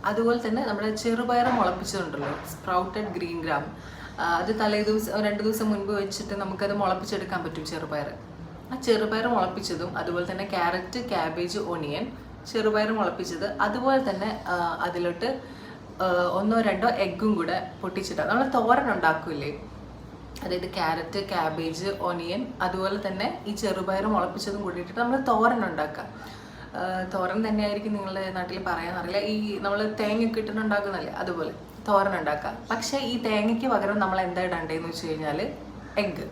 അതുപോലെ തന്നെ നമ്മുടെ ചെറുപയർ മുളപ്പിച്ചതുണ്ടല്ലോ, സ്പ്രൗട്ടഡ് ഗ്രീൻ ഗ്രാം, അത് 2 ദിവസം മുൻപ് വെച്ചിട്ട് നമുക്കത് മുളപ്പിച്ചെടുക്കാൻ പറ്റും ചെറുപയർ. ആ ചെറുപയർ മുളപ്പിച്ചതും, അതുപോലെ തന്നെ ക്യാരറ്റ്, ക്യാബേജ്, ഒനിയൻ, ചെറുപയർ മുളപ്പിച്ചത്, അതുപോലെ തന്നെ അതിലോട്ട് 1-2 എഗ്ഗും കൂടെ പൊട്ടിച്ചിട്ടാണ് നമ്മൾ തോരൻ ഉണ്ടാക്കൂലേ. അതായത് ക്യാരറ്റ്, ക്യാബേജ്, ഒനിയൻ, അതുപോലെ തന്നെ ഈ ചെറുപയർ മുളപ്പിച്ചതും കൂടിയിട്ടിട്ട് നമ്മൾ തോരൻ ഉണ്ടാക്കാം. തോരൻ തന്നെയായിരിക്കും നിങ്ങളുടെ നാട്ടിൽ പറയാനറിയില്ല. ഈ നമ്മൾ തേങ്ങയൊക്കെ ഇട്ടിട്ടുണ്ടാക്കുന്നല്ലേ, അതുപോലെ തോരൻ ഉണ്ടാക്കാം. പക്ഷേ ഈ തേങ്ങയ്ക്ക് പകരം നമ്മൾ എന്താ ഇടണ്ടേന്ന് വെച്ച് കഴിഞ്ഞാൽ എഗ്ഗ്,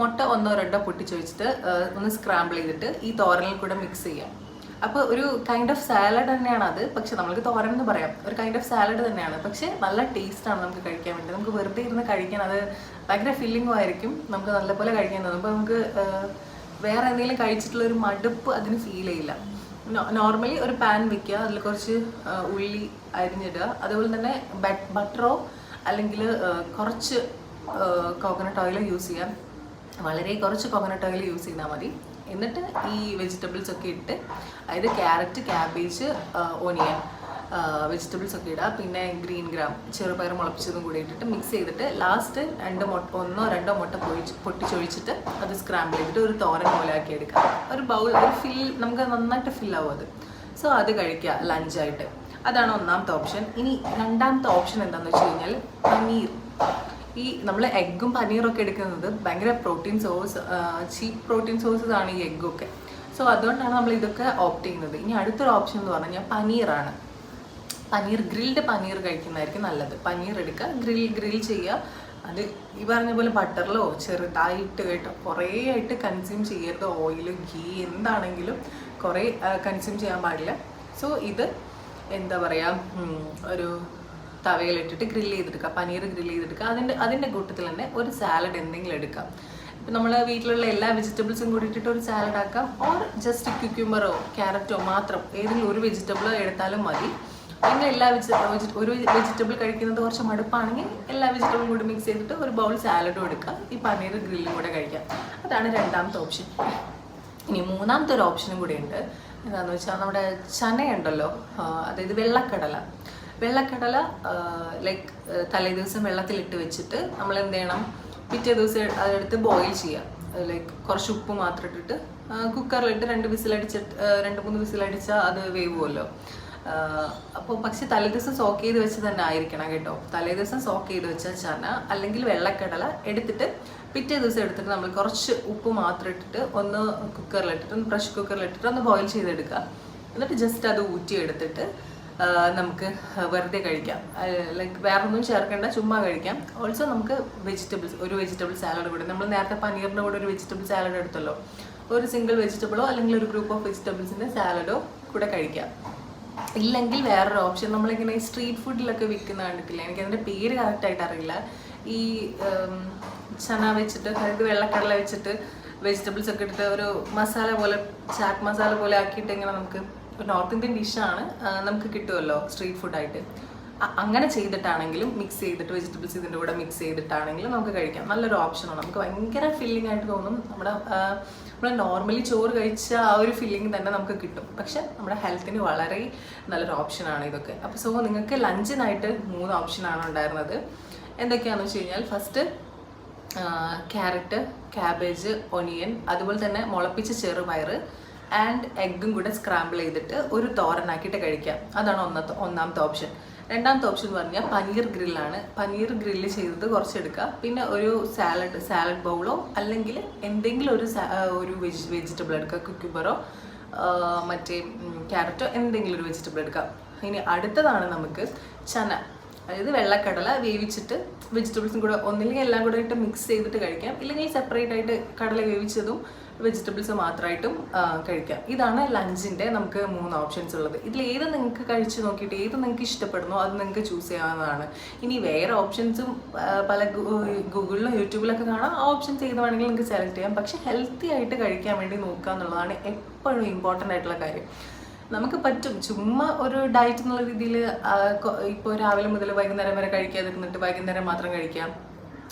മുട്ട 1-2 പൊട്ടിച്ചൊഴിച്ചിട്ട് ഒന്ന് സ്ക്രാമ്പിൾ ചെയ്തിട്ട് ഈ തോരനിൽ കൂടെ മിക്സ് ചെയ്യാം. അപ്പോൾ ഒരു കൈൻഡ് ഓഫ് സാലഡ് തന്നെയാണ് അത്. പക്ഷെ നമ്മൾക്ക് തോരൻ എന്ന് പറയാം, ഒരു കൈൻഡ് ഓഫ് സാലഡ് തന്നെയാണ്. പക്ഷേ നല്ല ടേസ്റ്റാണ് നമുക്ക് കഴിക്കാൻ വേണ്ടി. നമുക്ക് വെറുതെ ഇരുന്ന് കഴിക്കാൻ അത് ഭയങ്കര ഫില്ലിങ്ങും ആയിരിക്കും. നമുക്ക് നല്ലപോലെ കഴിക്കാൻ തോന്നും. അപ്പോൾ നമുക്ക് വേറെ എന്തെങ്കിലും കഴിച്ചിട്ടുള്ളൊരു മടുപ്പ് അതിന് ഫീൽ ചെയ്യില്ല. നോർമലി ഒരു പാൻ വെക്കുക, അതിൽ കുറച്ച് ഉള്ളി അരിഞ്ഞിടുക, അതുപോലെ തന്നെ ബട്ടറോ അല്ലെങ്കിൽ കുറച്ച് കോക്കനട്ട് ഓയിൽ യൂസ് ചെയ്യാം. വളരെ കുറച്ച് കോക്കനട്ട് ഓയിൽ യൂസ് ചെയ്താൽ മതി. എന്നിട്ട് ഈ വെജിറ്റബിൾസ് ഒക്കെ ഇട്ട്, അതായത് ക്യാരറ്റ്, ക്യാബേജ്, ഓനിയൻ, വെജിറ്റബിൾസ് ഒക്കെ ഇടുക. പിന്നെ ഗ്രീൻ ഗ്രാം, ചെറുപയർ മുളപ്പിച്ചതും കൂടി ഇട്ടിട്ട് മിക്സ് ചെയ്തിട്ട് ലാസ്റ്റ് 1-2 മുട്ട പൊട്ടിച്ചൊഴിച്ചിട്ട് അത് സ്ക്രാമ്പിൾ ചെയ്തിട്ട് ഒരു തോരൻ പോലെ ആക്കി എടുക്കുക. ഒരു ബൗൾ, നമുക്ക് നന്നായിട്ട് ഫില്ലാവും അത്. സോ അത് കഴിക്കുക ലഞ്ചായിട്ട്. അതാണ് ഒന്നാമത്തെ ഓപ്ഷൻ. ഇനി രണ്ടാമത്തെ ഓപ്ഷൻ എന്താണെന്ന് വെച്ച് കഴിഞ്ഞാൽ പനീർ. ഈ നമ്മൾ എഗ്ഗും പനീറും ഒക്കെ എടുക്കുന്നത് ഭയങ്കര പ്രോട്ടീൻ സോഴ്സ്, ചീപ്പ് പ്രോട്ടീൻ സോഴ്സസ് ആണ് ഈ എഗ്ഗൊക്കെ. സോ അതുകൊണ്ടാണ് നമ്മൾ ഇതൊക്കെ ഓപ്റ്റ് ചെയ്യുന്നത്. ഇനി അടുത്തൊരു ഓപ്ഷൻ എന്ന് പറഞ്ഞു കഴിഞ്ഞാൽ പനീറാണ്. ഗ്രിൽഡ് പനീർ കഴിക്കുന്നതായിരിക്കും നല്ലത്. പനീർ എടുക്കുക, ഗ്രിൽ ചെയ്യുക. അത് ഈ പറഞ്ഞ പോലെ ബട്ടറിലോ ചെറുതായിട്ട് കേട്ടോ, കുറേ ആയിട്ട് കൺസ്യൂം ചെയ്യരുത്. ഓയിൽ, ഗീ എന്താണെങ്കിലും കുറേ കൺസ്യൂം ചെയ്യാൻ പാടില്ല. സോ ഇത് എന്താ പറയുക, ഒരു തവയിലിട്ടിട്ട് ഗ്രില്ല് ചെയ്തെടുക്കുക, പനീർ ഗ്രില്ല് ചെയ്തെടുക്കുക. അതിൻ്റെ കൂട്ടത്തിൽ തന്നെ ഒരു സാലഡ് എന്തെങ്കിലും എടുക്കാം. ഇപ്പം നമ്മൾ വീട്ടിലുള്ള എല്ലാ വെജിറ്റബിൾസും കൂടി ഇട്ടിട്ട് ഒരു സാലഡ് ആക്കാം. ഓർ ജസ്റ്റ് ക്യൂക്യൂമ്പറോ ക്യാരറ്റോ മാത്രം ഏതെങ്കിലും ഒരു വെജിറ്റബിളോ എടുത്താലും മതി. അല്ലെങ്കിൽ ഒരു വെജിറ്റബിൾ കഴിക്കുന്നത് കുറച്ച് മടുപ്പാണെങ്കിൽ എല്ലാ വെജിറ്റബിളും കൂടി മിക്സ് ചെയ്തിട്ട് ഒരു ബൗൾ സാലഡും എടുക്കുക. ഈ പനീർ ഗ്രില്ലും കൂടെ കഴിക്കാം. അതാണ് രണ്ടാമത്തെ ഓപ്ഷൻ. ഇനി മൂന്നാമത്തെ ഒരു ഓപ്ഷനും കൂടി ഉണ്ട്. എന്താണെന്ന് വെച്ചാൽ നമ്മുടെ ചനയുണ്ടല്ലോ, അതായത് വെള്ളക്കടല ലൈക്ക് തലേ ദിവസം വെള്ളത്തിലിട്ട് വെച്ചിട്ട് നമ്മൾ എന്ത് ചെയ്യണം, പിറ്റേ ദിവസം അതെടുത്ത് ബോയിൽ ചെയ്യാം. ലൈക്ക് കുറച്ച് ഉപ്പ് മാത്രം ഇട്ടിട്ട് കുക്കറിലിട്ട് 2-3 വിസിലടിച്ചാൽ അത് വേവുമല്ലോ. അപ്പോൾ പക്ഷെ തലേദിവസം സോക്ക് ചെയ്ത് വെച്ച് തന്നെ ആയിരിക്കണം കേട്ടോ. തലേദിവസം സോക്ക് ചെയ്ത് വെച്ച ചന അല്ലെങ്കിൽ വെള്ളക്കടല എടുത്തിട്ട് പിറ്റേ ദിവസം എടുത്തിട്ട് നമ്മൾ കുറച്ച് ഉപ്പ് മാത്രം ഇട്ടിട്ട് ഒന്ന് പ്രഷർ കുക്കറിലിട്ടിട്ട് ഒന്ന് ബോയിൽ ചെയ്തെടുക്കുക. എന്നിട്ട് ജസ്റ്റ് അത് ഊറ്റിയെടുത്തിട്ട് നമുക്ക് വെറുതെ കഴിക്കാം. ലൈക്ക് വേറെ ഒന്നും ചേർക്കേണ്ട, ചുമ്മാ കഴിക്കാം. ഓൾസോ നമുക്ക് ഒരു വെജിറ്റബിൾ സാലഡ് കൂടെ, നമ്മൾ നേരത്തെ പനീറിൻ്റെ കൂടെ ഒരു വെജിറ്റബിൾ സാലഡ് എടുത്തല്ലോ, ഒരു സിംഗിൾ വെജിറ്റബിളോ അല്ലെങ്കിൽ ഒരു ഗ്രൂപ്പ് ഓഫ് വെജിറ്റബിൾസിൻ്റെ സാലഡോ കൂടെ കഴിക്കാം. ഇല്ലെങ്കിൽ വേറൊരു ഓപ്ഷൻ, നമ്മളിങ്ങനെ സ്ട്രീറ്റ് ഫുഡിലൊക്കെ വിൽക്കുന്ന കണ്ടിട്ടില്ല, എനിക്കതിൻ്റെ പേര് കറക്റ്റായിട്ട് അറിയില്ല. ഈ ചന വെച്ചിട്ട്, അതായത് വെള്ളക്കടല വെച്ചിട്ട് വെജിറ്റബിൾസ് ഒക്കെ ഇട്ടിട്ട് ഒരു മസാല പോലെ, ചാറ്റ് മസാല പോലെ ആക്കിയിട്ട് ഇങ്ങനെ നമുക്ക് നോർത്ത് ഇന്ത്യൻ ഡിഷാണ്, നമുക്ക് കിട്ടുമല്ലോ സ്ട്രീറ്റ് ഫുഡായിട്ട്. അങ്ങനെ ചെയ്തിട്ടാണെങ്കിലും മിക്സ് ചെയ്തിട്ട് വെജിറ്റബിൾസ് ഇതിൻ്റെ കൂടെ മിക്സ് ചെയ്തിട്ടാണെങ്കിലും നമുക്ക് കഴിക്കാം. നല്ലൊരു ഓപ്ഷനാണ്. നമുക്ക് ഭയങ്കര ഫില്ലിംഗ് ആയിട്ട് തോന്നും. നമ്മൾ നോർമലി ചോറ് കഴിച്ച ആ ഒരു ഫില്ലിംഗ് തന്നെ നമുക്ക് കിട്ടും. പക്ഷെ നമ്മുടെ ഹെൽത്തിന് വളരെ നല്ലൊരു ഓപ്ഷനാണ് ഇതൊക്കെ. അപ്പോൾ സോ നിങ്ങൾക്ക് ലഞ്ചിനായിട്ട് 3 ഓപ്ഷനാണ് ഉണ്ടായിരുന്നത്. എന്തൊക്കെയാണെന്ന് വെച്ച് കഴിഞ്ഞാൽ, ഫസ്റ്റ് ക്യാരറ്റ്, ക്യാബേജ്, ഒനിയൻ, അതുപോലെ തന്നെ മുളപ്പിച്ച ചെറുപയർ ആൻഡ് എഗ്ഗും കൂടെ സ്ക്രാമ്പിൾ ചെയ്തിട്ട് ഒരു തോരനാക്കിയിട്ട് കഴിക്കാം. അതാണ് ഒന്നാമത്തെ ഓപ്ഷൻ. രണ്ടാമത്തെ ഓപ്ഷൻ എന്ന് പറഞ്ഞാൽ പനീർ ഗ്രില്ലാണ്. പനീർ ഗ്രില്ല് ചെയ്തത് കുറച്ചെടുക്കുക, പിന്നെ ഒരു സാലഡ് ബൗളോ അല്ലെങ്കിൽ എന്തെങ്കിലും ഒരു വെജിറ്റബിൾ എടുക്കുക, കുക്കുംബറോ മറ്റേ ക്യാരറ്റോ എന്തെങ്കിലും ഒരു വെജിറ്റബിൾ എടുക്കുക. ഇനി അടുത്തതാണ് നമുക്ക് ചന, അതായത് വെള്ളക്കടല വേവിച്ചിട്ട് വെജിറ്റബിൾസും കൂടെ ഒന്നില്ലെങ്കിൽ എല്ലാം കൂടെ ആയിട്ട് മിക്സ് ചെയ്തിട്ട് കഴിക്കാം, ഇല്ലെങ്കിൽ സെപ്പറേറ്റ് ആയിട്ട് കടല വേവിച്ചതും വെജിറ്റബിൾസ് മാത്രമായിട്ടും കഴിക്കാം. ഇതാണ് ലഞ്ചിൻ്റെ നമുക്ക് 3 ഓപ്ഷൻസ് ഉള്ളത്. ഇതിൽ ഏത് നിങ്ങൾക്ക് കഴിച്ച് നോക്കിയിട്ട് ഏത് നിങ്ങൾക്ക് ഇഷ്ടപ്പെടുന്നോ അത് നിങ്ങൾക്ക് ചൂസ് ചെയ്യാവുന്നതാണ്. ഇനി വേറെ ഓപ്ഷൻസും പല ഗൂഗിളിലും യൂട്യൂബിലൊക്കെ കാണാം, ആ ഓപ്ഷൻസ് ഏത് വേണമെങ്കിലും നിങ്ങൾക്ക് സെലക്ട് ചെയ്യാം. പക്ഷെ ഹെൽത്തി ആയിട്ട് കഴിക്കാൻ വേണ്ടി നോക്കുക എന്നുള്ളതാണ് എപ്പോഴും ഇമ്പോർട്ടൻ്റ് ആയിട്ടുള്ള കാര്യം. നമുക്ക് പറ്റും ചുമ്മാ ഒരു ഡയറ്റ് എന്നുള്ള രീതിയിൽ ഇപ്പോൾ രാവിലെ മുതൽ വൈകുന്നേരം വരെ കഴിക്കാതിരുന്നിട്ട് വൈകുന്നേരം മാത്രം കഴിക്കാം,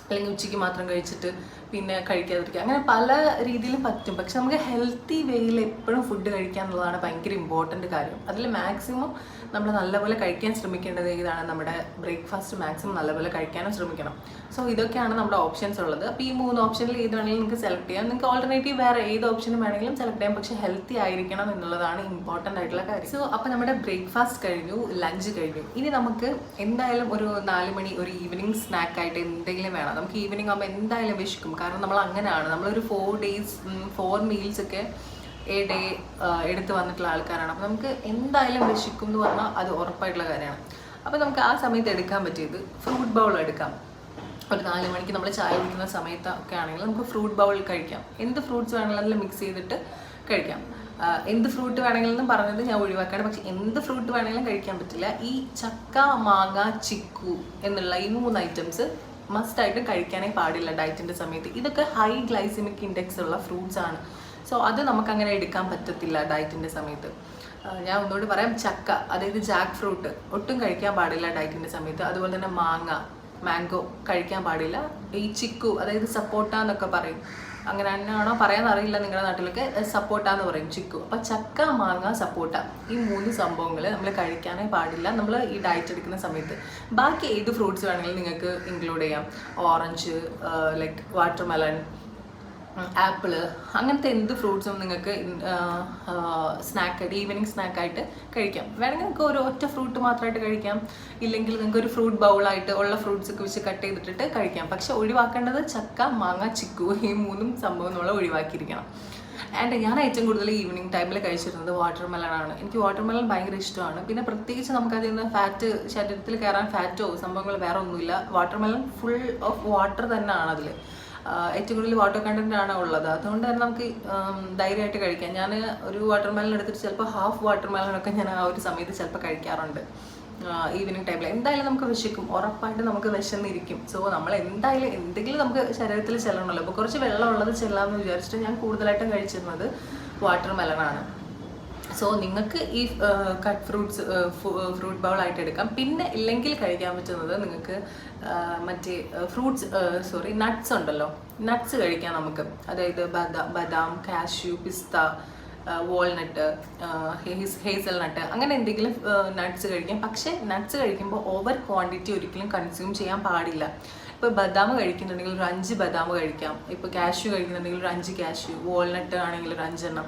അല്ലെങ്കിൽ ഉച്ചയ്ക്ക് മാത്രം കഴിച്ചിട്ട് പിന്നെ കഴിക്കാതിരിക്കുക, അങ്ങനെ പല രീതിയിലും പറ്റും. പക്ഷെ നമുക്ക് ഹെൽത്തി വേയിൽ എപ്പോഴും ഫുഡ് കഴിക്കുക എന്നുള്ളതാണ് ഭയങ്കര ഇമ്പോർട്ടൻറ്റ് കാര്യം. അതിൽ മാക്സിമം നമ്മൾ നല്ലപോലെ കഴിക്കാൻ ശ്രമിക്കേണ്ടത് ഇതാണ്, നമ്മുടെ ബ്രേക്ക്ഫാസ്റ്റ് മാക്സിമം നല്ലപോലെ കഴിക്കാനും ശ്രമിക്കണം. സോ ഇതൊക്കെയാണ് നമ്മുടെ ഓപ്ഷൻസ് ഉള്ളത്. അപ്പോൾ ഈ 3 ഓപ്ഷനിൽ ഏത് വേണമെങ്കിലും നിങ്ങൾക്ക് സെലക്ട് ചെയ്യാം. നിങ്ങൾക്ക് ഓൾട്ടർനേറ്റീവ് വേറെ ഏത് ഓപ്ഷനും വേണമെങ്കിലും സെലക്ട് ചെയ്യാം, പക്ഷേ ഹെൽത്തി ആയിരിക്കണം എന്നുള്ളതാണ് ഇമ്പോർട്ടൻ്റ് ആയിട്ടുള്ള കാര്യം. സോ അപ്പോൾ നമ്മുടെ ബ്രേക്ക്ഫാസ്റ്റ് കഴിഞ്ഞു, ലഞ്ച് കഴിഞ്ഞു. ഇനി നമുക്ക് എന്തായാലും ഒരു 4 മണി ഒരു ഈവനിങ് സ്നാക്കായിട്ട് എന്തെങ്കിലും വേണം. നമുക്ക് ഈവനിങ് ആകുമ്പോൾ എന്തായാലും വിശക്കും, കാരണം നമ്മൾ അങ്ങനെയാണ്, നമ്മളൊരു 4 മീൽസ് ഒക്കെ ഡേ എടുത്ത് വന്നിട്ടുള്ള ആൾക്കാരാണ്. അപ്പോൾ നമുക്ക് എന്തായാലും വിശക്കും എന്ന് പറഞ്ഞാൽ അത് ഉറപ്പായിട്ടുള്ള കാര്യമാണ്. അപ്പോൾ നമുക്ക് ആ സമയത്ത് എടുക്കാൻ പറ്റിയത് ഫ്രൂട്ട് ബൗൾ എടുക്കാം. ഒരു 4 മണിക്ക് നമ്മൾ ചായ കുടിക്കുന്ന സമയത്തൊക്കെ ആണെങ്കിൽ നമുക്ക് ഫ്രൂട്ട് ബൗൾ കഴിക്കാം. എന്ത് ഫ്രൂട്ട്സ് വേണമെങ്കിലും അതിൽ മിക്സ് ചെയ്തിട്ട് കഴിക്കാം. എന്ത് ഫ്രൂട്ട് വേണമെങ്കിലും പറഞ്ഞത് ഞാൻ ഒഴിവാക്കാണ്, പക്ഷെ എന്ത് ഫ്രൂട്ട് വേണമെങ്കിലും കഴിക്കാൻ പറ്റില്ല. ഈ ചക്ക, മാങ്ങ, ചിക്കു എന്നുള്ള ഈ 3 ഐറ്റംസ് മസ്റ്റായിട്ട് കഴിക്കാനേ പാടില്ല ഡയറ്റിൻ്റെ സമയത്ത്. ഇതൊക്കെ ഹൈ ഗ്ലൈസിമിക് ഇൻഡെക്സ് ഉള്ള ഫ്രൂട്ട്സ് ആണ്. സോ അത് നമുക്കങ്ങനെ എടുക്കാൻ പറ്റത്തില്ല ഡയറ്റിൻ്റെ സമയത്ത്. ഞാൻ ഒന്നുകൂടി പറയാം, ചക്ക അതായത് ജാക്ക് ഫ്രൂട്ട് ഒട്ടും കഴിക്കാൻ പാടില്ല ഡയറ്റിൻ്റെ സമയത്ത്. അതുപോലെ തന്നെ മാംഗോ കഴിക്കാൻ പാടില്ല. ഈ ചിക്കു അതായത് സപ്പോട്ട എന്നൊക്കെ പറയും, അങ്ങനെ തന്നെയാണോ പറയാനറിയില്ല, നിങ്ങളുടെ നാട്ടിലൊക്കെ സപ്പോട്ട എന്ന് പറയും ചിക്കു. അപ്പം ചക്ക, മാങ്ങ, സപ്പോട്ട ഈ 3 സംഭവങ്ങൾ നമ്മൾ കഴിക്കാനേ പാടില്ല നമ്മൾ ഈ ഡയറ്റ് എടുക്കുന്ന സമയത്ത്. ബാക്കി ഏത് ഫ്രൂട്ട്സ് വേണമെങ്കിലും നിങ്ങൾക്ക് ഇൻക്ലൂഡ് ചെയ്യാം. ഓറഞ്ച്, ലൈക്ക് വാട്ടർമെലൺ, ആപ്പിള്, അങ്ങനത്തെ എന്ത് ഫ്രൂട്ട്സും നിങ്ങൾക്ക് സ്നാക്കായിട്ട് ഈവനിങ് സ്നാക്കായിട്ട് കഴിക്കാം. വേണമെങ്കിൽ നിങ്ങൾക്ക് ഒരു ഒറ്റ ഫ്രൂട്ട് മാത്രമായിട്ട് കഴിക്കാം, ഇല്ലെങ്കിൽ നിങ്ങൾക്ക് ഒരു ഫ്രൂട്ട് ബൗളായിട്ട് ഉള്ള ഫ്രൂട്ട്സ് ഒക്കെ വെച്ച് കട്ട് ചെയ്തിട്ടിട്ട് കഴിക്കാം. പക്ഷെ ഒഴിവാക്കേണ്ടത് ചക്ക, മാങ്ങ, ചിക്കു ഈ 3 സംഭവം നമ്മൾ ഒഴിവാക്കിയിരിക്കണം. ആൻഡ് ഞാൻ ഏറ്റവും കൂടുതൽ ഈവനിങ് ടൈമിൽ കഴിച്ചിരുന്നത് വാട്ടർമെലൺ ആണ്. എനിക്ക് വാട്ടർമെലൺ ഭയങ്കര ഇഷ്ടമാണ്. പിന്നെ പ്രത്യേകിച്ച് നമുക്കതിൽ നിന്ന് ഫാറ്റ് ശരീരത്തിൽ കയറാൻ ഫാറ്റോ സംഭവങ്ങൾ വേറെ ഒന്നുമില്ല. വാട്ടർമെലൺ ഫുൾ ഓഫ് വാട്ടർ തന്നെയാണ്, അതിൽ ഏറ്റവും കൂടുതൽ വാട്ടർ കണ്ടന്റ് ആണ് ഉള്ളത്. അതുകൊണ്ട് തന്നെ നമുക്ക് ധൈര്യമായിട്ട് കഴിക്കാം. ഞാൻ ഒരു വാട്ടർമെലൺ എടുത്തിട്ട് ചിലപ്പോൾ ഹാഫ് വാട്ടർമെലണൊക്കെ ഞാൻ ആ ഒരു സമയത്ത് ചിലപ്പോൾ കഴിക്കാറുണ്ട് ഈവനിങ് ടൈമിൽ. എന്തായാലും നമുക്ക് വിശക്കും, ഉറപ്പായിട്ട് നമുക്ക് വിശന്നിരിക്കും. സോ നമ്മൾ എന്തായാലും എന്തെങ്കിലും നമുക്ക് ശരീരത്തിൽ ചെല്ലണമല്ലോ. അപ്പോൾ കുറച്ച് വെള്ളം ഉള്ളത് ചെല്ലാമെന്ന് വിചാരിച്ചിട്ട് ഞാൻ കൂടുതലായിട്ടും കഴിച്ചിരുന്നത് വാട്ടർമെലണാണ്. സോ നിങ്ങൾക്ക് ഈ കട്ട് ഫ്രൂട്ട് ബൗളായിട്ട് എടുക്കാം. പിന്നെ ഇല്ലെങ്കിൽ കഴിക്കാൻ പറ്റുന്നത് നിങ്ങൾക്ക് മറ്റേ നട്ട്സ് ഉണ്ടല്ലോ, നട്ട്സ് കഴിക്കാം നമുക്ക്. അതായത് ബദാം, കാഷ്യൂ, പിസ്ത, വാൾനട്ട്, ഹേസൽനട്ട്, അങ്ങനെ എന്തെങ്കിലും നട്ട്സ് കഴിക്കാം. പക്ഷേ നട്ട്സ് കഴിക്കുമ്പോൾ ഓവർ ക്വാണ്ടിറ്റി ഒരിക്കലും കൺസ്യൂം ചെയ്യാൻ പാടില്ല. ഇപ്പോൾ ബദാം കഴിക്കുന്നുണ്ടെങ്കിൽ ഒരു 5 ബദാം കഴിക്കാം. ഇപ്പോൾ കാഷ്യൂ കഴിക്കുന്നുണ്ടെങ്കിൽ ഒരു 5 കാഷ്യൂ, വാൾനട്ട് ആണെങ്കിൽ ഒരു 5 എണ്ണം,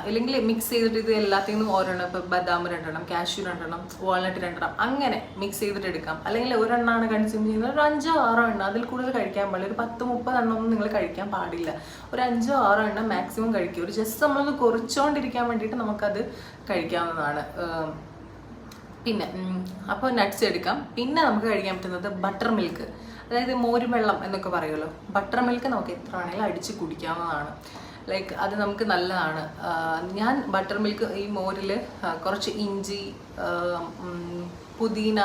ഇല്ലെങ്കിൽ മിക്സ് ചെയ്തിട്ട് ഇത് എല്ലാത്തിൽ നിന്നും ഓരോണം. ഇപ്പോൾ ബദാം 2 എണ്ണം, കാഷ്യൂ 2 എണ്ണം, വാൾനട്ട് 2 എണ്ണം, അങ്ങനെ മിക്സ് ചെയ്തിട്ട് എടുക്കാം. അല്ലെങ്കിൽ ഒരെണ്ണമാണ് കൺസ്യൂം ചെയ്യുന്നത്, ഒരു 5-6 എണ്ണം, അതിൽ കൂടുതൽ കഴിക്കാൻ പാടില്ല. ഒരു 10-30 എണ്ണമൊന്നും നിങ്ങൾ കഴിക്കാൻ പാടില്ല. ഒരു 5-6 എണ്ണം മാക്സിമം കഴിക്കുക. ഒരു ജസ്റ്റ് നമ്മളൊന്ന് കുറച്ചുകൊണ്ടിരിക്കാൻ വേണ്ടിയിട്ട് നമുക്കത് കഴിക്കാവുന്നതാണ്. പിന്നെ അപ്പോൾ നട്ട്സ് എടുക്കാം. പിന്നെ നമുക്ക് കഴിക്കാൻ പറ്റുന്നത് ബട്ടർ മിൽക്ക്, അതായത് മോരും വെള്ളം എന്നൊക്കെ പറയുമല്ലോ. ബട്ടർ മിൽക്ക് നമുക്ക് എത്ര വേണമെങ്കിലും അടിച്ച് കുടിക്കാവുന്നതാണ്. ലൈക്ക് അത് നമുക്ക് നല്ലതാണ്. ഞാൻ ബട്ടർ മിൽക്ക് ഈ മോരിൽ കുറച്ച് ഇഞ്ചി, പുതിന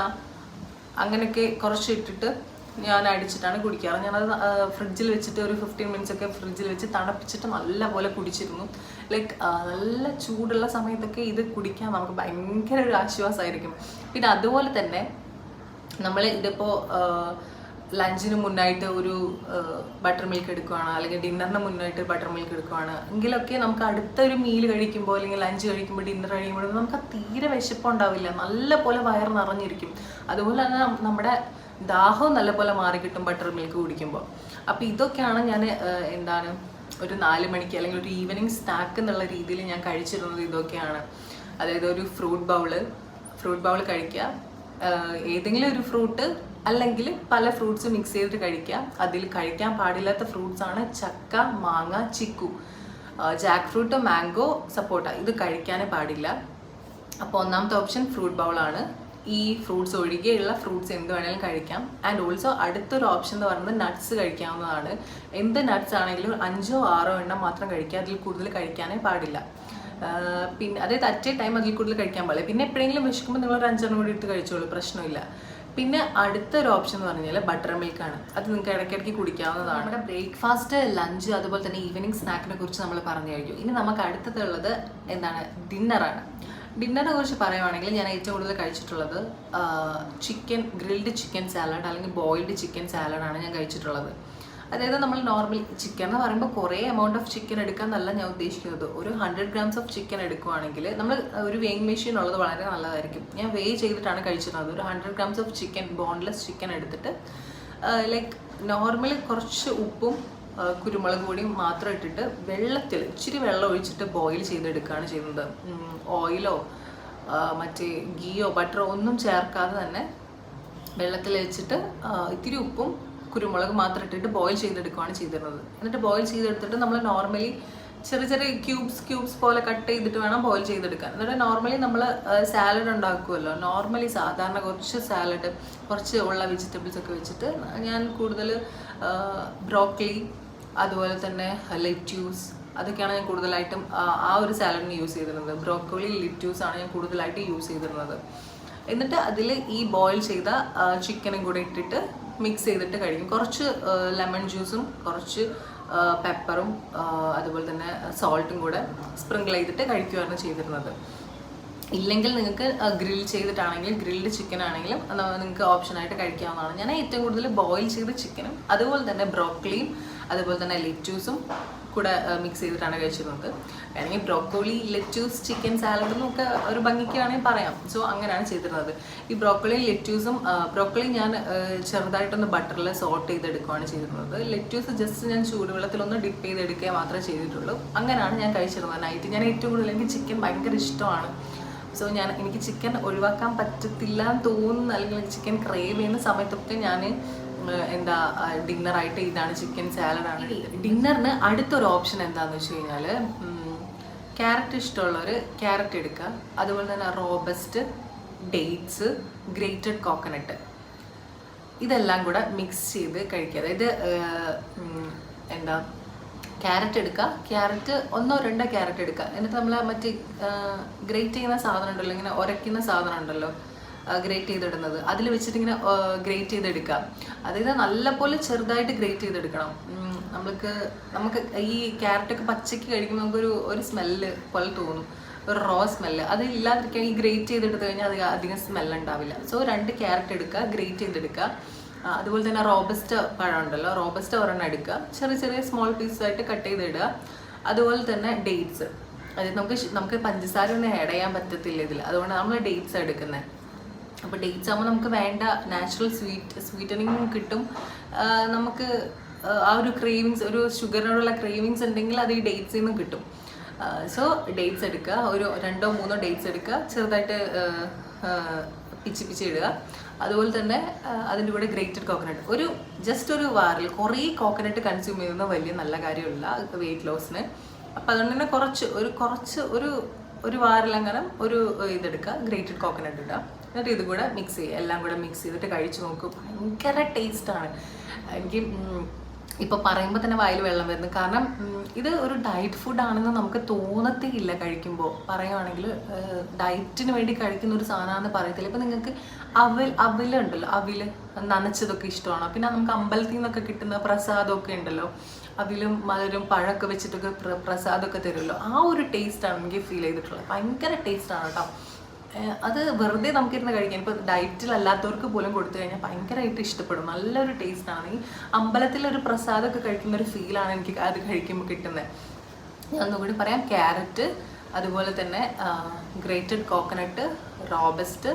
അങ്ങനെയൊക്കെ കുറച്ച് ഇട്ടിട്ട് ഞാൻ അടിച്ചിട്ടാണ് കുടിക്കാറ്. ഞാനത് ഫ്രിഡ്ജിൽ വെച്ചിട്ട് ഒരു 15 മിനിറ്റ്സ് ഒക്കെ ഫ്രിഡ്ജിൽ വെച്ച് തണുപ്പിച്ചിട്ട് നല്ലപോലെ കുടിച്ചിരുന്നു. ലൈക്ക് നല്ല ചൂടുള്ള സമയത്തൊക്കെ ഇത് കുടിക്കാൻ നമുക്ക് ഭയങ്കര ഒരു ആശ്വാസമായിരിക്കും. പിന്നെ അതുപോലെ തന്നെ നമ്മൾ ഇതിപ്പോൾ ലഞ്ചിന് മുന്നായിട്ട് ഒരു ബട്ടർ മിൽക്ക് എടുക്കുകയാണ്, അല്ലെങ്കിൽ ഡിന്നറിന് മുന്നായിട്ട് ബട്ടർ മിൽക്ക് എടുക്കുകയാണ് എങ്കിലൊക്കെ നമുക്ക് അടുത്തൊരു മീൽ കഴിക്കുമ്പോൾ അല്ലെങ്കിൽ ലഞ്ച് കഴിക്കുമ്പോൾ ഡിന്നർ കഴിക്കുമ്പോൾ നമുക്ക് തീരെ വിശപ്പുണ്ടാവില്ല, നല്ല പോലെ വയർ നിറഞ്ഞിരിക്കും. അതുപോലെ തന്നെ നമ്മുടെ ദാഹവും നല്ലപോലെ മാറിക്കിട്ടും ബട്ടർ മിൽക്ക് കുടിക്കുമ്പോൾ. അപ്പോൾ ഇതൊക്കെയാണ് ഞാൻ ഒരു 4 മണിക്ക് അല്ലെങ്കിൽ ഒരു ഈവനിങ് സ്നാക്ക് എന്നുള്ള രീതിയിൽ ഞാൻ കഴിച്ചിരുന്നത് ഇതൊക്കെയാണ്. അതായത് ഒരു ഫ്രൂട്ട് ബൗൾ കഴിക്കുക, ഏതെങ്കിലും ഒരു ഫ്രൂട്ട് അല്ലെങ്കിൽ പല ഫ്രൂട്ട്സ് മിക്സ് ചെയ്തിട്ട് കഴിക്കാം. അതിൽ കഴിക്കാൻ പാടില്ലാത്ത ഫ്രൂട്ട്സ് ആണ് ചക്ക, മാങ്ങ, ചിക്കു, ജാക്ക് ഫ്രൂട്ട്, മാംഗോ, സപ്പോട്ട. ഇത് കഴിക്കാനേ പാടില്ല. അപ്പോൾ ഒന്നാമത്തെ ഓപ്ഷൻ ഫ്രൂട്ട് ബൗളാണ്. ഈ ഫ്രൂട്ട്സ് ഒഴികെയുള്ള ഫ്രൂട്ട്സ് എന്ത് വേണമെങ്കിലും കഴിക്കാം. ആൻഡ് ഓൾസോ അടുത്തൊരു ഓപ്ഷൻ എന്ന് പറയുന്നത് നട്ട്സ് കഴിക്കാവുന്നതാണ്. എന്ത് നട്ട്സ് ആണെങ്കിലും 5 or 6 എണ്ണം മാത്രം കഴിക്കുക, അതിൽ കൂടുതൽ കഴിക്കാനേ പാടില്ല. പിന്നെ അതായത് അറ്റ് എ ടൈം അതിൽ കൂടുതൽ കഴിക്കാൻ പാടില്ല. പിന്നെ എപ്പോഴെങ്കിലും വിശക്കുമ്പോൾ നിങ്ങൾ ഒരു 5 എണ്ണം കൂടി എടുത്ത് കഴിച്ചോളൂ, പ്രശ്നമില്ല. പിന്നെ അടുത്തൊരു ഓപ്ഷൻ എന്ന് പറഞ്ഞാൽ ബട്ടർ മിൽക്കാണ്. അത് നിങ്ങൾക്ക് ഇടയ്ക്കിടയ്ക്ക് കുടിക്കാവുന്നതാണ്. നമ്മുടെ ബ്രേക്ക്ഫാസ്റ്റ്, ലഞ്ച്, അതുപോലെ തന്നെ ഈവനിങ് സ്നാക്കിനെ കുറിച്ച് നമ്മൾ പറഞ്ഞു കഴിഞ്ഞു. ഇനി നമുക്ക് അടുത്തതുള്ളത് എന്താണ്? ഡിന്നറാണ്. ഡിന്നറിനെ കുറിച്ച് പറയുവാണെങ്കിൽ ഞാൻ ഏറ്റവും കൂടുതൽ കഴിച്ചിട്ടുള്ളത് ഗ്രിൽഡ് ചിക്കൻ സാലഡ് അല്ലെങ്കിൽ ബോയിൽഡ് ചിക്കൻ സാലഡാണ് ഞാൻ കഴിച്ചിട്ടുള്ളത്. അതായത് നമ്മൾ നോർമൽ ചിക്കൻ എന്ന് പറയുമ്പോൾ കുറേ എമൗണ്ട് ഓഫ് ചിക്കൻ എടുക്കാന്നല്ല ഞാൻ ഉദ്ദേശിക്കുന്നത്. ഒരു 100 grams ഓഫ് ചിക്കൻ എടുക്കുവാണെങ്കിൽ നമ്മൾ ഒരു വെയിങ് മെഷീൻ ഉള്ളത് വളരെ നല്ലതായിരിക്കും. ഞാൻ വെയ് ചെയ്തിട്ടാണ് കഴിച്ചിരുന്നത്. ഒരു 100 grams of chicken, boneless chicken എടുത്തിട്ട് ലൈക്ക് നോർമലി കുറച്ച് ഉപ്പും കുരുമുളക് പൊടിയും മാത്രം ഇട്ടിട്ട് വെള്ളത്തിൽ ഇച്ചിരി വെള്ളം ഒഴിച്ചിട്ട് ബോയിൽ ചെയ്തെടുക്കുകയാണ് ചെയ്യുന്നത്. ഓയിലോ മറ്റേ ഗീയോ ബട്ടറോ ഒന്നും ചേർക്കാതെ തന്നെ വെള്ളത്തിൽ വെച്ചിട്ട് ഇത്തിരി ഉപ്പും കുരുമുളക് മാത്രം ഇട്ടിട്ട് ബോയിൽ ചെയ്തെടുക്കുകയാണ് ചെയ്തിരുന്നത്. എന്നിട്ട് ബോയിൽ ചെയ്തെടുത്തിട്ട് നമ്മൾ നോർമലി ചെറിയ ചെറിയ ക്യൂബ്സ് പോലെ കട്ട് ചെയ്തിട്ട് വേണം ബോയിൽ ചെയ്തെടുക്കാൻ. എന്നിട്ട് നോർമലി നമ്മൾ സാലഡ് ഉണ്ടാക്കുമല്ലോ, നോർമലി സാധാരണ കുറച്ച് സാലഡ്, കുറച്ച് ഉള്ള വെജിറ്റബിൾസ് ഒക്കെ വെച്ചിട്ട് ഞാൻ കൂടുതൽ ബ്രോക്കലി, അതുപോലെ തന്നെ ലെറ്റ്യൂസ്, അതൊക്കെയാണ് ഞാൻ കൂടുതലായിട്ടും ആ ഒരു സാലഡിന് യൂസ് ചെയ്തിരുന്നത്. ബ്രോക്കോളി, ലെറ്റ്യൂസ് ആണ് ഞാൻ കൂടുതലായിട്ട് യൂസ് ചെയ്തിരുന്നത്. എന്നിട്ട് അതിൽ ഈ ബോയിൽ ചെയ്ത ചിക്കനും കൂടെ ഇട്ടിട്ട് മിക്സ് ചെയ്തിട്ട് കഴിക്കും. കുറച്ച് ലെമൺ ജ്യൂസും കുറച്ച് പെപ്പറും അതുപോലെ തന്നെ സോൾട്ടും കൂടെ സ്പ്രിങ്കിൾ ചെയ്തിട്ട് കഴിക്കുകയാണ് ചെയ്തിരുന്നത്. ഇല്ലെങ്കിൽ നിങ്ങൾക്ക് ഗ്രിൽ ചെയ്തിട്ടാണെങ്കിൽ, ഗ്രിൽഡ് ചിക്കൻ ആണെങ്കിലും നിങ്ങൾക്ക് ഓപ്ഷനായിട്ട് കഴിക്കാവുന്നതാണ്. ഞാൻ ഏറ്റവും കൂടുതൽ ബോയിൽ ചെയ്ത ചിക്കനും അതുപോലെ തന്നെ ബ്രോക്കലിയും അതുപോലെ തന്നെ ലെറ്റ്യൂസും കൂടെ മിക്സ് ചെയ്തിട്ടാണ് കഴിച്ചിരുന്നത്. വേണമെങ്കിൽ ബ്രോക്കോളി, ലെറ്റ്യൂസ്, ചിക്കൻ സാലഡ് എന്നൊക്കെ ഒരു ഭംഗിക്ക് വേണമെങ്കിൽ പറയാം. സോ അങ്ങനെയാണ് ചെയ്തിരുന്നത്. ഈ ബ്രോക്കോളിയും ലെറ്റ്യൂസും, ബ്രോക്കോളി ഞാൻ ചെറുതായിട്ടൊന്ന് ബട്ടറിൽ സോട്ട് ചെയ്തെടുക്കുകയാണ് ചെയ്തിരുന്നത്. ലെറ്റ്യൂസ് ജസ്റ്റ് ഞാൻ ചൂടുവെള്ളത്തിലൊന്ന് ഡിപ്പ് ചെയ്തെടുക്കുക മാത്രമേ ചെയ്തിട്ടുള്ളൂ. അങ്ങനെയാണ് ഞാൻ കഴിച്ചിരുന്നത് നൈറ്റ്. ഞാൻ ഏറ്റവും കൂടുതൽ, എനിക്ക് ചിക്കൻ ഭയങ്കര ഇഷ്ടമാണ്. സോ എനിക്ക് ചിക്കൻ ഒഴിവാക്കാൻ പറ്റത്തില്ല എന്ന് തോന്നുന്നു, അല്ലെങ്കിൽ ചിക്കൻ ക്രേവ് ചെയ്യുന്ന സമയത്തൊക്കെ ഞാൻ ഡിന്നറായിട്ട് ഇതാണ്, ചിക്കൻ സാലഡാണ്. ഡിന്നറിന് അടുത്തൊരു ഓപ്ഷൻ എന്താണെന്ന് വെച്ച് കഴിഞ്ഞാൽ ക്യാരറ്റ് ഇഷ്ടമുള്ളവർ ക്യാരറ്റ് എടുക്കുക. അതുപോലെ തന്നെ റോബസ്റ്റ്, ഡേറ്റ്സ്, ഗ്രേറ്റഡ് കോക്കനട്ട്, ഇതെല്ലാം കൂടെ മിക്സ് ചെയ്ത് കഴിക്കുക. അതായത് ക്യാരറ്റ് എടുക്കുക, ക്യാരറ്റ് 1-2 ക്യാരറ്റ് എടുക്കുക. എന്നിട്ട് നമ്മൾ മറ്റേ ഗ്രേറ്റ് ചെയ്യുന്ന സാധനം ഉണ്ടല്ലോ, ഇങ്ങനെ ഉരയ്ക്കുന്ന സാധനം ഉണ്ടല്ലോ, ഗ്രേറ്റ് ചെയ്തിടുന്നത്, അതിൽ വെച്ചിട്ട് ഇങ്ങനെ ഗ്രേറ്റ് ചെയ്തെടുക്കുക. അതായത് നല്ലപോലെ ചെറുതായിട്ട് ഗ്രേറ്റ് ചെയ്തെടുക്കണം. നമുക്ക് ഈ ക്യാരറ്റൊക്കെ പച്ചയ്ക്ക് കഴിക്കുമ്പോൾ നമുക്കൊരു സ്മെല്ല് പോലെ തോന്നും, ഒരു റോ സ്മെല്ല്. അത് ഇല്ലാതിരിക്കാൻ ഈ ഗ്രേറ്റ് ചെയ്തെടുത്ത് കഴിഞ്ഞാൽ അത് അധികം സ്മെല്ല് ഉണ്ടാവില്ല. സോ 2 ക്യാരറ്റ് എടുക്കുക, ഗ്രേറ്റ് ചെയ്തെടുക്കുക. അതുപോലെ തന്നെ റോബസ്റ്റ് പഴം ഉണ്ടല്ലോ, റോബസ്റ്റ് ഒരെണ്ണം എടുക്കുക, ചെറിയ ചെറിയ സ്മോൾ പീസായിട്ട് കട്ട് ചെയ്തിടുക. അതുപോലെ തന്നെ ഡേറ്റ്സ്, അതായത് നമുക്ക് പഞ്ചസാര ഒന്നും ആഡ് ചെയ്യാൻ പറ്റത്തില്ല ഇതിൽ, അതുകൊണ്ട് നമ്മൾ ഡേറ്റ്സ് എടുക്കുന്നത്. അപ്പോൾ ഡേറ്റ്സ് ആകുമ്പോൾ നമുക്ക് വേണ്ട നാച്ചുറൽ സ്വീറ്റനിങ്ങും കിട്ടും. നമുക്ക് ആ ഒരു ക്രേവിങ്സ്, ഒരു ഷുഗറിനോടുള്ള ക്രേവിങ്സ് ഉണ്ടെങ്കിൽ അത് ഈ ഡേറ്റ്സിൽ നിന്നും കിട്ടും. സോ ഡേറ്റ്സ് എടുക്കുക, ഒരു 2-3 ഡേറ്റ്സ് എടുക്കുക, ചെറുതായിട്ട് പിച്ചി ഇടുക. അതുപോലെ തന്നെ അതിൻ്റെ കൂടെ ഗ്രേറ്റഡ് കോക്കനട്ട്, ജസ്റ്റ് ഒരു വാറിൽ കുറേ കോക്കനട്ട് കൺസ്യൂം ചെയ്യുന്നത് വലിയ നല്ല കാര്യമില്ല വെയിറ്റ് ലോസിന്. അപ്പം അതുകൊണ്ട് തന്നെ കുറച്ച് ഒരു വാറിലങ്ങനെ ഇതെടുക്കുക, ഗ്രേറ്റഡ് കോക്കനട്ട് ഇടുക. എന്നിട്ട് ഇത് കൂടെ മിക്സ് ചെയ്യുക, എല്ലാം കൂടെ മിക്സ് ചെയ്തിട്ട് കഴിച്ച് നോക്കും. ഭയങ്കര ടേസ്റ്റാണ്. എനിക്ക് ഇപ്പോൾ പറയുമ്പോൾ തന്നെ വായിൽ വെള്ളം വരുന്നു. കാരണം ഇത് ഒരു ഡയറ്റ് ഫുഡാണെന്ന് നമുക്ക് തോന്നത്തേയില്ല കഴിക്കുമ്പോൾ. പറയുവാണെങ്കിൽ ഡയറ്റിന് വേണ്ടി കഴിക്കുന്ന ഒരു സാധനമാണെന്ന് പറയത്തില്ല. ഇപ്പം നിങ്ങൾക്ക് അവിലുണ്ടല്ലോ, അവില് നനച്ചതൊക്കെ ഇഷ്ടമാണോ? പിന്നെ നമുക്ക് അമ്പലത്തിൽ നിന്നൊക്കെ കിട്ടുന്ന പ്രസാദമൊക്കെ ഉണ്ടല്ലോ, അവിലും മധുരം പഴമൊക്കെ വെച്ചിട്ടൊക്കെ പ്രസാദമൊക്കെ തരുമല്ലോ, ആ ഒരു ടേസ്റ്റാണ് എനിക്ക് ഫീൽ ചെയ്തിട്ടുള്ളത്. ഭയങ്കര ടേസ്റ്റാണ് കേട്ടോ. അത് വെറുതെ നമുക്കിരുന്ന് കഴിക്കാൻ, ഇപ്പോൾ ഡയറ്റിലല്ലാത്തവർക്ക് പോലും കൊടുത്തു കഴിഞ്ഞാൽ ഭയങ്കരമായിട്ട് ഇഷ്ടപ്പെടും. നല്ലൊരു ടേസ്റ്റാണ്. ഈ അമ്പലത്തിലൊരു പ്രസാദമൊക്കെ കഴിക്കുന്ന ഒരു ഫീലാണ് എനിക്ക് അത് കഴിക്കുമ്പോൾ കിട്ടുന്നത്. ഞാൻ ഒന്നുകൂടി പറയാം, ക്യാരറ്റ്, അതുപോലെ തന്നെ ഗ്രേറ്റഡ് കോക്കനട്ട്, റോബസ്റ്റ്,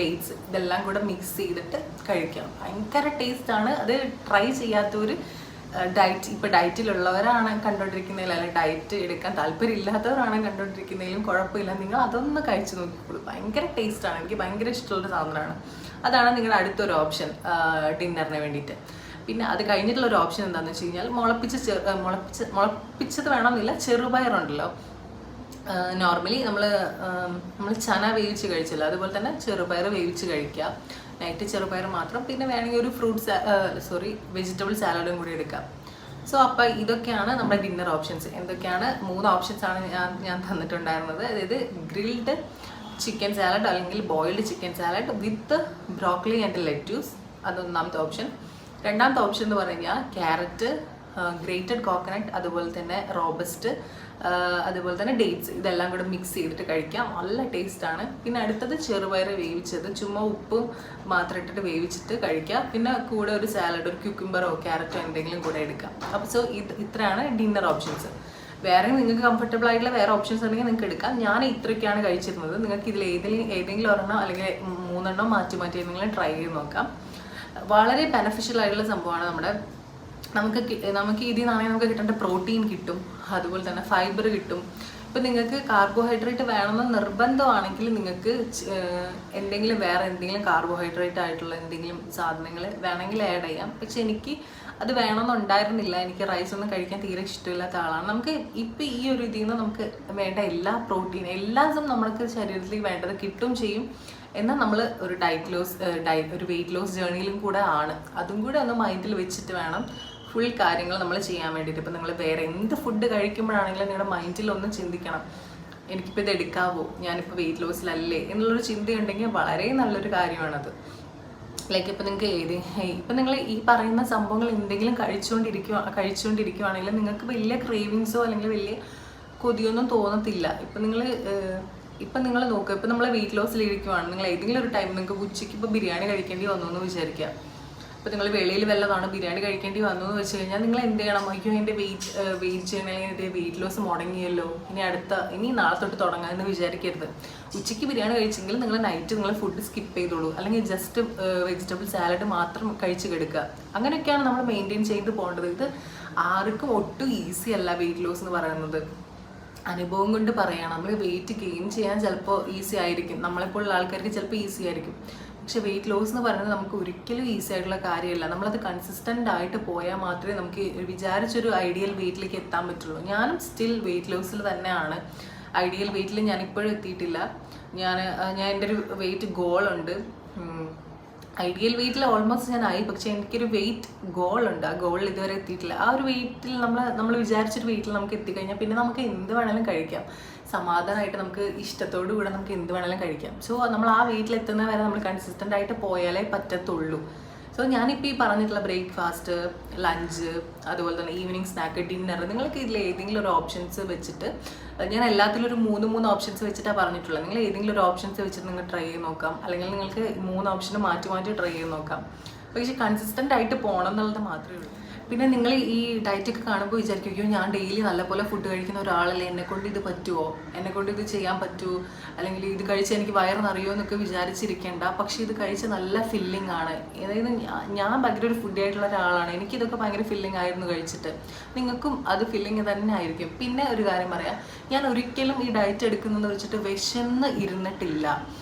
ഡേറ്റ്സ്, ഇതെല്ലാം കൂടെ മിക്സ് ചെയ്തിട്ട് കഴിക്കാം. ഭയങ്കര ടേസ്റ്റാണ്. അത് ട്രൈ ചെയ്യാത്തവർ ഇപ്പോൾ ഡയറ്റിലുള്ളവരാണ് കണ്ടുകൊണ്ടിരിക്കുന്നതിൽ, അല്ലെങ്കിൽ ഡയറ്റ് എടുക്കാൻ താല്പര്യമില്ലാത്തവരാണ് കണ്ടുകൊണ്ടിരിക്കുന്നതിലും കുഴപ്പമില്ല. നിങ്ങൾ അതൊന്ന് കഴിച്ച് നോക്കിക്കോളൂ. ഭയങ്കര ടേസ്റ്റാണ്, എനിക്ക് ഭയങ്കര ഇഷ്ടമുള്ള സാധനമാണ്. അതാണ് നിങ്ങളുടെ അടുത്തൊരു ഓപ്ഷൻ ഡിന്നറിന് വേണ്ടിയിട്ട്. പിന്നെ അത് കഴിഞ്ഞിട്ടുള്ളൊരു ഓപ്ഷൻ എന്താണെന്ന് വെച്ച് കഴിഞ്ഞാൽ മുളപ്പിച്ചത് വേണമെന്നില്ല, ചെറുപയറുണ്ടല്ലോ. നോർമലി നമ്മൾ ചന വേവിച്ച് കഴിച്ചല്ലോ, അതുപോലെ തന്നെ ചെറുപയർ വേവിച്ച് കഴിക്കുക. നൈറ്റ് ചെറുപയർ മാത്രം. പിന്നെ വേണമെങ്കിൽ ഒരു വെജിറ്റബിൾ സാലഡും കൂടി എടുക്കാം. സോ അപ്പോൾ ഇതൊക്കെയാണ് നമ്മുടെ ഡിന്നർ ഓപ്ഷൻസ്. എന്തൊക്കെയാണ്? 3 ഓപ്ഷൻസാണ് ഞാൻ തന്നിട്ടുണ്ടായിരുന്നത്. അതായത് ഗ്രിൽഡ് ചിക്കൻ സാലഡ് അല്ലെങ്കിൽ boiled chicken salad with broccoli and lettuce, അത് ഒന്നാമത്തെ ഓപ്ഷൻ. രണ്ടാമത്തെ ഓപ്ഷൻ എന്ന് പറഞ്ഞു കഴിഞ്ഞാൽ ക്യാരറ്റ്, ഗ്രേറ്റഡ് കോക്കനട്ട്, അതുപോലെ തന്നെ റോബസ്റ്റ്, അതുപോലെ തന്നെ ഡേറ്റ്സ്, ഇതെല്ലാം കൂടെ മിക്സ് ചെയ്തിട്ട് കഴിക്കാം. നല്ല ടേസ്റ്റാണ്. പിന്നെ അടുത്തത് ചെറുപയർ വേവിച്ചത്, ചുമ്മാ ഉപ്പും മാത്രം ഇട്ടിട്ട് വേവിച്ചിട്ട് കഴിക്കാം. പിന്നെ കൂടെ ഒരു സാലഡ്, ഒരു ക്യൂക്കുംബറോ ക്യാരറ്റോ എന്തെങ്കിലും കൂടെ എടുക്കാം. അപ്പോൾ സോ ഇത്രയാണ് ഡിന്നർ ഓപ്ഷൻസ്. വേറെ നിങ്ങൾക്ക് കംഫർട്ടബിൾ ആയിട്ടുള്ള വേറെ ഓപ്ഷൻസ് ഉണ്ടെങ്കിൽ നിങ്ങൾക്ക് എടുക്കാം. ഞാൻ ഇത്രയൊക്കെയാണ് കഴിച്ചിരുന്നത്. നിങ്ങൾക്ക് ഇതിൽ ഏതെങ്കിലും ഒരെണ്ണം അല്ലെങ്കിൽ 3 എണ്ണം മാറ്റി എന്തെങ്കിലും ട്രൈ ചെയ്ത് നോക്കാം. വളരെ ബെനഫിഷ്യൽ ആയിട്ടുള്ള സംഭവമാണ്. നമുക്ക് ഇതിൽ നിന്നാണെങ്കിൽ നമുക്ക് കിട്ടേണ്ട പ്രോട്ടീൻ കിട്ടും, അതുപോലെ തന്നെ ഫൈബർ കിട്ടും. ഇപ്പം നിങ്ങൾക്ക് കാർബോഹൈഡ്രേറ്റ് വേണമെന്ന് നിർബന്ധമാണെങ്കിൽ നിങ്ങൾക്ക് വേറെ എന്തെങ്കിലും കാർബോഹൈഡ്രേറ്റ് ആയിട്ടുള്ള എന്തെങ്കിലും സാധനങ്ങൾ വേണമെങ്കിൽ ആഡ് ചെയ്യാം. പക്ഷെ എനിക്ക് അത് വേണമെന്നുണ്ടായിരുന്നില്ല. എനിക്ക് റൈസ് ഒന്നും കഴിക്കാൻ തീരെ ഇഷ്ടമില്ലാത്ത ആളാണ്. നമുക്ക് ഇപ്പം ഈ ഒരു ഇതിൽ നിന്ന് നമുക്ക് വേണ്ട എല്ലാ പ്രോട്ടീൻ എല്ലാതും നമ്മൾക്ക് ശരീരത്തിൽ വേണ്ടത് കിട്ടും ചെയ്യും. എന്നാൽ നമ്മൾ ഒരു ഒരു വെയിറ്റ് ലോസ് ജേർണിയിലും കൂടെ ആണ്. അതും കൂടെ ഒന്ന് മൈൻഡിൽ വെച്ചിട്ട് വേണം ഫുൾ കാര്യങ്ങൾ നമ്മൾ ചെയ്യാൻ വേണ്ടിയിട്ട്. ഇപ്പം നിങ്ങൾ വേറെ എന്ത് ഫുഡ് കഴിക്കുമ്പോഴാണെങ്കിലും നിങ്ങളുടെ മൈൻഡിൽ ഒന്ന് ചിന്തിക്കണം, എനിക്കിപ്പോൾ ഇത് എടുക്കാവോ, ഞാനിപ്പോൾ വെയിറ്റ് ലോസിലല്ലേ എന്നുള്ളൊരു ചിന്തയുണ്ടെങ്കിൽ വളരെ നല്ലൊരു കാര്യമാണത്. ലൈക്ക് ഇപ്പം നിങ്ങൾക്ക് ഇപ്പം നിങ്ങൾ ഈ പറയുന്ന സംഭവങ്ങൾ എന്തെങ്കിലും കഴിച്ചുകൊണ്ടിരിക്കുവാണെങ്കിൽ നിങ്ങൾക്ക് വലിയ ക്രേവിങ്സോ അല്ലെങ്കിൽ വലിയ കൊതിയൊന്നും തോന്നത്തില്ല. ഇപ്പം നിങ്ങൾ നോക്കുക, ഇപ്പം നമ്മൾ വെയിറ്റ് ലോസിലിരിക്കുവാണ്, നിങ്ങൾ ഏതെങ്കിലും ഒരു ടൈം നിങ്ങൾക്ക് ഉച്ചയ്ക്ക് ഇപ്പോൾ ബിരിയാണി കഴിക്കേണ്ടി വന്നു എന്ന് വിചാരിക്കുക. ഇപ്പോൾ നിങ്ങൾ വെളിയിൽ വല്ലതാണ് ബിരിയാണി കഴിക്കേണ്ടി വന്നു എന്ന് വെച്ച് കഴിഞ്ഞാൽ നിങ്ങൾ എന്ത് ചെയ്യണം? അയ്യോ എൻ്റെ വെയിറ്റ് ചെയ്യണമെങ്കിൽ എൻ്റെ വെയിറ്റ് ലോസ് മുടങ്ങിയല്ലോ, ഇനി നാളെ തൊട്ട് തുടങ്ങാമെന്ന് വിചാരിക്കരുത്. ഉച്ചയ്ക്ക് ബിരിയാണി കഴിച്ചെങ്കിൽ നിങ്ങൾ നൈറ്റ് ഫുഡ് സ്കിപ്പ് ചെയ്തോളൂ, അല്ലെങ്കിൽ ജസ്റ്റ് വെജിറ്റബിൾ സാലഡ് മാത്രം കഴിച്ച് കിടക്കുക. അങ്ങനെയൊക്കെയാണ് നമ്മൾ മെയിൻറ്റെയിൻ ചെയ്ത് പോകേണ്ടത്. ഇത് ആർക്കും ഒട്ടും ഈസി അല്ല വെയിറ്റ് ലോസ് എന്ന് പറയുന്നത്. അനുഭവം കൊണ്ട് പറയുകയാണ്. നമ്മൾ വെയിറ്റ് ഗെയിൻ ചെയ്യാൻ ചിലപ്പോൾ ഈസി ആയിരിക്കും, നമ്മളെപ്പോലുള്ള ആൾക്കാർക്ക് ചിലപ്പോൾ ഈസി ആയിരിക്കും. പക്ഷെ വെയിറ്റ് ലോസ് എന്ന് പറയുന്നത് നമുക്ക് ഒരിക്കലും ഈസി ആയിട്ടുള്ള കാര്യമല്ല. നമ്മളത് കൺസിസ്റ്റൻ്റ് ആയിട്ട് പോയാൽ മാത്രമേ നമുക്ക് വിചാരിച്ചൊരു ഐഡിയൽ വെയിറ്റിലേക്ക് എത്താൻ പറ്റുള്ളൂ. ഞാനും സ്റ്റിൽ വെയിറ്റ് ലോസിൽ തന്നെയാണ്. ഐഡിയൽ വെയിറ്റിൽ ഞാൻ ഇപ്പോഴും എത്തിയിട്ടില്ല. ഞാൻ എൻ്റെ ഒരു വെയിറ്റ് ഗോളുണ്ട്. ഐഡിയൽ വെയിറ്റിൽ ഓൾമോസ്റ്റ് ഞാൻ ആയി, പക്ഷെ എനിക്കൊരു വെയിറ്റ് ഗോളുണ്ട്. ആ ഗോളിൽ ഇതുവരെ എത്തിയിട്ടില്ല. ആ ഒരു വെയിറ്റിൽ നമ്മൾ വിചാരിച്ചൊരു വെയിറ്റിൽ നമുക്ക് എത്തിക്കഴിഞ്ഞാൽ പിന്നെ നമുക്ക് എന്ത് വേണമെങ്കിലും കഴിക്കാം. സമാധാനമായിട്ട് നമുക്ക് ഇഷ്ടത്തോടു കൂടെ നമുക്ക് എന്ത് വേണമെങ്കിലും കഴിക്കാം. സോ നമ്മൾ ആ വെയിറ്റിൽ എത്തുന്ന വരെ നമ്മൾ കൺസിസ്റ്റൻ്റ് ആയിട്ട് പോയാലേ പറ്റത്തുള്ളൂ. സോ ഞാനിപ്പോൾ ഈ പറഞ്ഞിട്ടുള്ള ബ്രേക്ക്ഫാസ്റ്റ്, ലഞ്ച്, അതുപോലെ തന്നെ ഈവനിങ് സ്നാക്ക്, ഡിന്നർ, നിങ്ങൾക്ക് ഇതിൽ ഏതെങ്കിലും ഒരു ഓപ്ഷൻസ് വെച്ചിട്ട്, ഞാൻ എല്ലാത്തിലും ഒരു 3 ഓപ്ഷൻസ് വെച്ചിട്ടാണ് പറഞ്ഞിട്ടുള്ളത്. നിങ്ങൾ ഏതെങ്കിലും ഒരു ഓപ്ഷൻസ് വെച്ചിട്ട് നിങ്ങൾ ട്രൈ ചെയ്ത് നോക്കാം, അല്ലെങ്കിൽ നിങ്ങൾക്ക് 3 ഓപ്ഷന് മാറ്റി ട്രൈ ചെയ്ത് നോക്കാം. പക്ഷേ കൺസിസ്റ്റൻ്റ് ആയിട്ട് പോകണം എന്നുള്ളത് മാത്രമേ ഉള്ളൂ. പിന്നെ നിങ്ങൾ ഈ ഡയറ്റൊക്കെ കാണുമ്പോൾ വിചാരിക്കും, ഞാൻ ഡെയിലി നല്ലപോലെ ഫുഡ് കഴിക്കുന്ന ഒരാളല്ലേ, എന്നെക്കൊണ്ട് ഇത് പറ്റുമോ, എന്നെക്കൊണ്ട് ഇത് ചെയ്യാൻ പറ്റുമോ, അല്ലെങ്കിൽ ഇത് കഴിച്ച് എനിക്ക് വയറ് നിറയുമോ എന്നൊക്കെ വിചാരിച്ചിരിക്കേണ്ട. പക്ഷേ ഇത് കഴിച്ച് നല്ല ഫില്ലിംഗ് ആണ്. അതായത് ഞാൻ ഭയങ്കര ഒരു ഫുഡി ആയിട്ടുള്ള ഒരാളാണ്. എനിക്കിതൊക്കെ ഭയങ്കര ഫില്ലിംഗ് ആയിരുന്നു കഴിച്ചിട്ട്. നിങ്ങൾക്കും അത് ഫില്ലിംഗ് തന്നെ ആയിരിക്കും. പിന്നെ ഒരു കാര്യം പറയാം, ഞാൻ ഒരിക്കലും ഈ ഡയറ്റ് എടുക്കുന്നതെന്ന് വെച്ചിട്ട് വിശന്ന് ഇരുന്നിട്ടില്ല.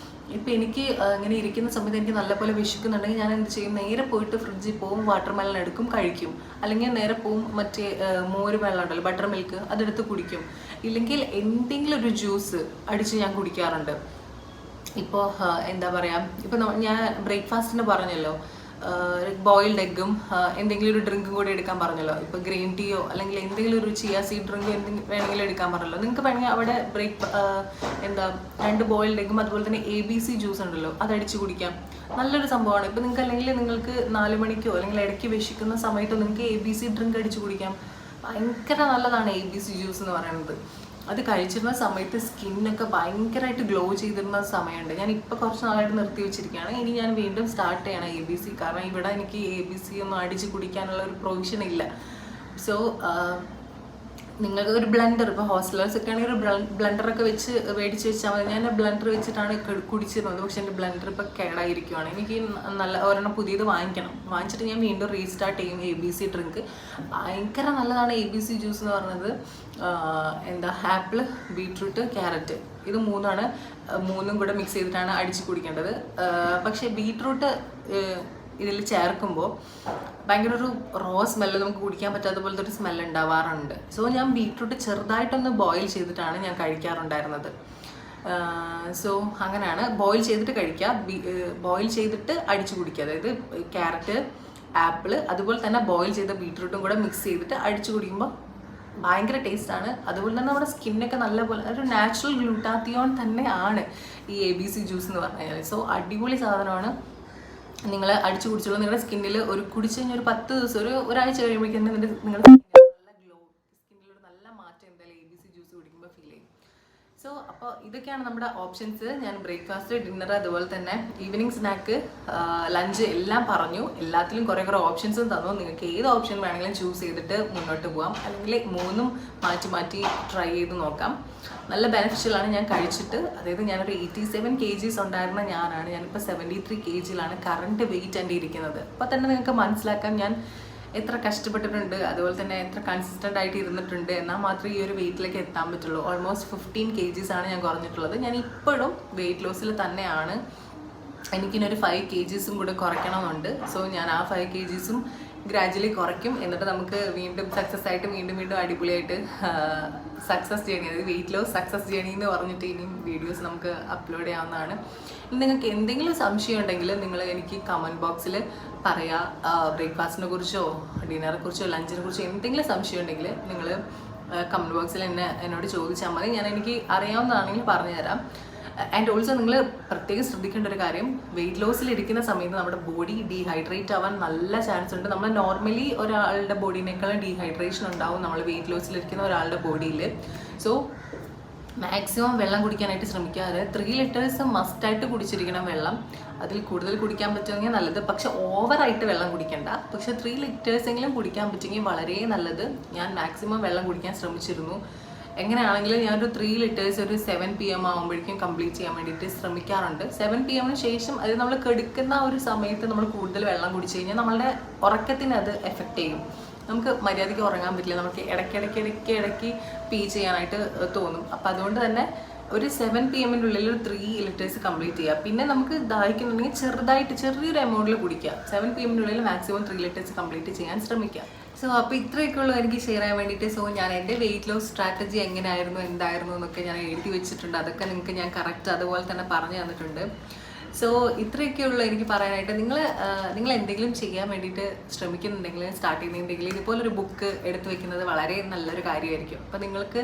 ഇപ്പം എനിക്ക് ഇങ്ങനെ ഇരിക്കുന്ന സമയത്ത് എനിക്ക് നല്ലപോലെ വിശക്കുന്നുണ്ടെങ്കിൽ ഞാൻ എന്ത് ചെയ്യും? നേരെ പോയിട്ട് ഫ്രിഡ്ജിൽ പോവും, വാട്ടർ മെലൺ എടുക്കും, കഴിക്കും. അല്ലെങ്കിൽ നേരെ പോവും, മറ്റേ മോര് വെള്ളം ഉണ്ടല്ലോ, ബട്ടർ മിൽക്ക്, അതെടുത്ത് കുടിക്കും. ഇല്ലെങ്കിൽ എന്തെങ്കിലും ഒരു ജ്യൂസ് അടിച്ച് ഞാൻ കുടിക്കാറുണ്ട്. ഇപ്പോൾ എന്താ പറയുക, ഇപ്പം ഞാൻ ബ്രേക്ക്ഫാസ്റ്റിന് പറഞ്ഞല്ലോ, ബോയിൽഡ് എഗ്ഗും എന്തെങ്കിലും ഒരു ഡ്രിങ്കും കൂടി എടുക്കാൻ പറഞ്ഞല്ലോ. ഇപ്പോൾ ഗ്രീൻ ടീയോ അല്ലെങ്കിൽ എന്തെങ്കിലും ഒരു ചിയ സീഡ് ഡ്രിങ്കോ വേണമെങ്കിലും എടുക്കാൻ പറഞ്ഞല്ലോ. നിങ്ങൾക്ക് വേണമെങ്കിൽ അവിടെ 2 ബോയിൽഡ് എഗ്ഗും അതുപോലെ തന്നെ ABC ജ്യൂസ് ഉണ്ടല്ലോ, അതടിച്ച് കുടിക്കാം. നല്ലൊരു സംഭവമാണ്. ഇപ്പോൾ നിങ്ങൾക്ക് 4 മണിക്കോ അല്ലെങ്കിൽ ഇടയ്ക്ക് വിശക്കുന്ന സമയത്തോ നിങ്ങൾക്ക് ABC ഡ്രിങ്ക് അടിച്ച് കുടിക്കാം. ഭയങ്കര നല്ലതാണ് ABC ജ്യൂസ് എന്ന് പറയുന്നത്. അത് കഴിച്ചിരുന്ന സമയത്ത് സ്കിന്നൊക്കെ ഭയങ്കരമായിട്ട് ഗ്ലോ ചെയ്തിരുന്ന സമയമുണ്ട്. ഞാൻ ഇപ്പോൾ കുറച്ച് നാളായിട്ട് നിർത്തി വെച്ചിരിക്കുകയാണ്. ഇനി ഞാൻ വീണ്ടും സ്റ്റാർട്ട് ചെയ്യണം ABC. കാരണം ഇവിടെ എനിക്ക് ABC ഒന്നും അടിച്ച് കുടിക്കാനുള്ള ഒരു പ്രൊവിഷൻ ഇല്ല. സോ നിങ്ങൾക്ക് ഒരു ബ്ലെൻഡർ, ഇപ്പോൾ ഹോസ്റ്റലേഴ്സ് ഒക്കെ ആണെങ്കിൽ ഒരു ബ്ലെൻഡറൊക്കെ വെച്ച് മേടിച്ച് വെച്ചാൽ മതി. ഞാൻ ബ്ലെൻഡർ വെച്ചിട്ടാണ് കുടിച്ചിരുന്നത്, പക്ഷേ എൻ്റെ ബ്ലെൻഡർ ഇപ്പോൾ കേടായിരിക്കുവാണ്. എനിക്ക് നല്ല ഒരെണ്ണം പുതിയത് വാങ്ങിച്ചിട്ട് ഞാൻ വീണ്ടും റീസ്റ്റാർട്ട് ചെയ്യും ABC ഡ്രിങ്ക്. ഭയങ്കര നല്ലതാണ് ABC ജ്യൂസ് എന്ന് പറയുന്നത്. ആപ്പിൾ, ബീട്രൂട്ട്, ക്യാരറ്റ്, ഇത് മൂന്നും കൂടെ മിക്സ് ചെയ്തിട്ടാണ് അടിച്ച് കുടിക്കേണ്ടത്. പക്ഷേ ബീട്രൂട്ട് ഇതിൽ ചേർക്കുമ്പോൾ ഭയങ്കര ഒരു റോ സ്മെല്ല്, നമുക്ക് കുടിക്കാൻ പറ്റാത്ത പോലത്തെ ഒരു സ്മെല്ല് ഉണ്ടാവാറുണ്ട്. സോ ഞാൻ ബീട്രൂട്ട് ചെറുതായിട്ടൊന്ന് ബോയിൽ ചെയ്തിട്ടാണ് ഞാൻ കഴിക്കാറുണ്ടായിരുന്നത്. സോ അങ്ങനെയാണ് ബോയിൽ ചെയ്തിട്ട് കഴിക്കുക, ബോയിൽ ചെയ്തിട്ട് അടിച്ചു കുടിക്കുക. അതായത് ക്യാരറ്റ്, ആപ്പിള്, അതുപോലെ തന്നെ ബോയിൽ ചെയ്ത ബീട്രൂട്ടും കൂടെ മിക്സ് ചെയ്തിട്ട് അടിച്ചു കുടിക്കുമ്പോൾ ഭയങ്കര ടേസ്റ്റാണ്. അതുപോലെ തന്നെ നമ്മുടെ സ്കിന്നൊക്കെ നല്ലപോലെ, ഒരു നാച്ചുറൽ ഗ്ലൂട്ടാത്തിയോൺ തന്നെയാണ് ഈ ABC ജ്യൂസ് എന്ന് പറഞ്ഞു കഴിഞ്ഞാൽ. സോ അടിപൊളി സാധനമാണ്. നിങ്ങൾ അടിച്ചു കുടിച്ചോളൂ. നിങ്ങളുടെ സ്കിന്നിൽ കുടിച്ച് കഴിഞ്ഞാൽ ഒരു 10 ദിവസം, ഒരാഴ്ച കഴിയുമ്പോഴേക്കും നിങ്ങളുടെ നല്ല ഗ്ലോ, സ്കിന്നിലൊരു നല്ല മാറ്റം എന്തായാലും ABC ജ്യൂസ് കുടിക്കുമ്പോൾ ഫീൽ ചെയ്യും. സോ അപ്പോൾ ഇതൊക്കെയാണ് നമ്മുടെ ഓപ്ഷൻസ്. ഞാൻ ബ്രേക്ക്ഫാസ്റ്റ്, ഡിന്നർ, അതുപോലെ തന്നെ ഈവനിങ് സ്നാക്ക്, ലഞ്ച് എല്ലാം പറഞ്ഞു. എല്ലാത്തിലും കുറേ ഓപ്ഷൻസും തന്നു. നിങ്ങൾക്ക് ഏത് ഓപ്ഷൻ വേണമെങ്കിലും ചൂസ് ചെയ്തിട്ട് മുന്നോട്ട് പോകാം, അല്ലെങ്കിൽ മൂന്നും മാറ്റി ട്രൈ ചെയ്ത് നോക്കാം. നല്ല ബെനിഫിഷ്യലാണ്. ഞാൻ കഴിച്ചിട്ട്, അതായത് ഞാനൊരു 87 kgs ഉണ്ടായിരുന്ന ഞാനിപ്പോൾ 73 kgയിലാണ് കറണ്ട് വെയിറ്റ് എൻ്റെ ഇരിക്കുന്നത്. അപ്പോൾ തന്നെ നിങ്ങൾക്ക് മനസ്സിലാക്കാം ഞാൻ എത്ര കഷ്ടപ്പെട്ടിട്ടുണ്ട്, അതുപോലെ തന്നെ എത്ര കൺസിസ്റ്റൻ്റ് ആയിട്ട് ഇരുന്നിട്ടുണ്ട്. എന്നാൽ മാത്രമേ ഈ ഒരു വെയിറ്റിലേക്ക് എത്താൻ പറ്റുള്ളൂ. ഓൾമോസ്റ്റ് 15 kgs ആണ് ഞാൻ കുറഞ്ഞിട്ടുള്ളത്. ഞാൻ ഇപ്പോഴും വെയിറ്റ് ലോസിൽ തന്നെയാണ്. എനിക്കിനൊരു 5 kgs കൂടെ കുറയ്ക്കണമെന്നുണ്ട്. സോ ഞാൻ ആ 5 kgs ഗ്രാജുവലി കുറയ്ക്കും. എന്നിട്ട് നമുക്ക് വീണ്ടും സക്സസ് ആയിട്ട് വീണ്ടും അടിപൊളിയായിട്ട് സക്സസ് ജേണി, അതായത് വെയിറ്റ് ലോസ് സക്സസ് ജേണി എന്ന് പറഞ്ഞിട്ട് ഇനിയും വീഡിയോസ് നമുക്ക് അപ്ലോഡ് ചെയ്യാവുന്നതാണ്. നിങ്ങൾക്ക് എന്തെങ്കിലും സംശയം ഉണ്ടെങ്കിൽ നിങ്ങൾ എനിക്ക് കമൻറ്റ് ബോക്സിൽ പറയാം. ബ്രേക്ക്ഫാസ്റ്റിനെ കുറിച്ചോ ഡിന്നറെ കുറിച്ചോ ലഞ്ചിനെ കുറിച്ചോ എന്തെങ്കിലും സംശയം ഉണ്ടെങ്കിൽ നിങ്ങൾ കമൻറ്റ് ബോക്സിൽ എന്നോട് ചോദിച്ചാൽ മതി. എനിക്ക് അറിയാവുന്നതാണെങ്കിൽ പറഞ്ഞുതരാം. ആൻഡ് ഓൾസോ നിങ്ങൾ പ്രത്യേകം ശ്രദ്ധിക്കേണ്ട ഒരു കാര്യം, വെയിറ്റ് ലോസിൽ ഇരിക്കുന്ന സമയത്ത് നമ്മുടെ ബോഡി ഡീഹൈഡ്രേറ്റ് ആവാൻ നല്ല ചാൻസ് ഉണ്ട്. നമ്മൾ നോർമലി ഒരാളുടെ ബോഡീനേക്കാളും ഡീഹൈഡ്രേഷൻ ഉണ്ടാവും നമ്മൾ വെയിറ്റ് ലോസിൽ ഇരിക്കുന്ന ഒരാളുടെ ബോഡിയിൽ. സോ മാക്സിമം വെള്ളം കുടിക്കാനായിട്ട് ശ്രമിക്കുക. അതായത് 3 liters മസ്റ്റായിട്ട് കുടിച്ചിരിക്കണം വെള്ളം. അതിൽ കൂടുതൽ കുടിക്കാൻ പറ്റുമെങ്കിൽ നല്ലത്, പക്ഷെ ഓവറായിട്ട് വെള്ളം കുടിക്കണ്ട. പക്ഷെ 3 liters എങ്കിലും കുടിക്കാൻ പറ്റുമെങ്കിൽ വളരെ നല്ലത്. ഞാൻ മാക്സിമം വെള്ളം കുടിക്കാൻ ശ്രമിച്ചിരുന്നു. എങ്ങനെയാണെങ്കിലും ഞാനൊരു 3 liters ഒരു 7 PM ആകുമ്പോഴേക്കും കംപ്ലീറ്റ് ചെയ്യാൻ വേണ്ടിയിട്ട് ശ്രമിക്കാറുണ്ട്. 7 PM ശേഷം, അത് നമ്മൾ കെടുക്കുന്ന ഒരു സമയത്ത് നമ്മൾ കൂടുതൽ വെള്ളം കുടിച്ചു കഴിഞ്ഞാൽ നമ്മളുടെ ഉറക്കത്തിന് അത് എഫക്റ്റ് ചെയ്യും. നമുക്ക് മര്യാദയ്ക്ക് ഉറങ്ങാൻ പറ്റില്ല. നമുക്ക് ഇടയ്ക്ക് പീ ചെയ്യാനായിട്ട് തോന്നും. അപ്പം അതുകൊണ്ട് തന്നെ ഒരു 7 PM ഒരു 3 liters കംപ്ലീറ്റ് ചെയ്യുക. പിന്നെ നമുക്ക് ദാഹിക്കുന്നുണ്ടെങ്കിൽ ചെറിയൊരു എമൗണ്ടിൽ കുടിക്കുക. 7 PM മാക്സിമം 3 liters കംപ്ലീറ്റ് ചെയ്യാൻ ശ്രമിക്കുക. സോ അപ്പോൾ ഇത്രയൊക്കെ ഉള്ളൂ എനിക്ക് ഷെയർ ചെയ്യാൻ വേണ്ടിയിട്ട്. സോ ഞാൻ എൻ്റെ വെയിറ്റ് ലോസ് സ്ട്രാറ്റജി എങ്ങനെയായിരുന്നു, എന്തായിരുന്നു എന്നൊക്കെ ഞാൻ എഴുതി വെച്ചിട്ടുണ്ട്. അതൊക്കെ നിങ്ങൾക്ക് ഞാൻ കറക്റ്റ് അതുപോലെ തന്നെ പറഞ്ഞു തന്നിട്ടുണ്ട്. സോ ഇത്രയൊക്കെയുള്ളൂ എനിക്ക് പറയാനായിട്ട്. നിങ്ങൾ എന്തെങ്കിലും ചെയ്യാൻ വേണ്ടിയിട്ട് ശ്രമിക്കുന്നുണ്ടെങ്കിൽ, സ്റ്റാർട്ട് ചെയ്യുന്നുണ്ടെങ്കിൽ ഇതുപോലൊരു ബുക്ക് എടുത്ത് വെക്കുന്നത് വളരെ നല്ലൊരു കാര്യമായിരിക്കും. അപ്പോൾ നിങ്ങൾക്ക്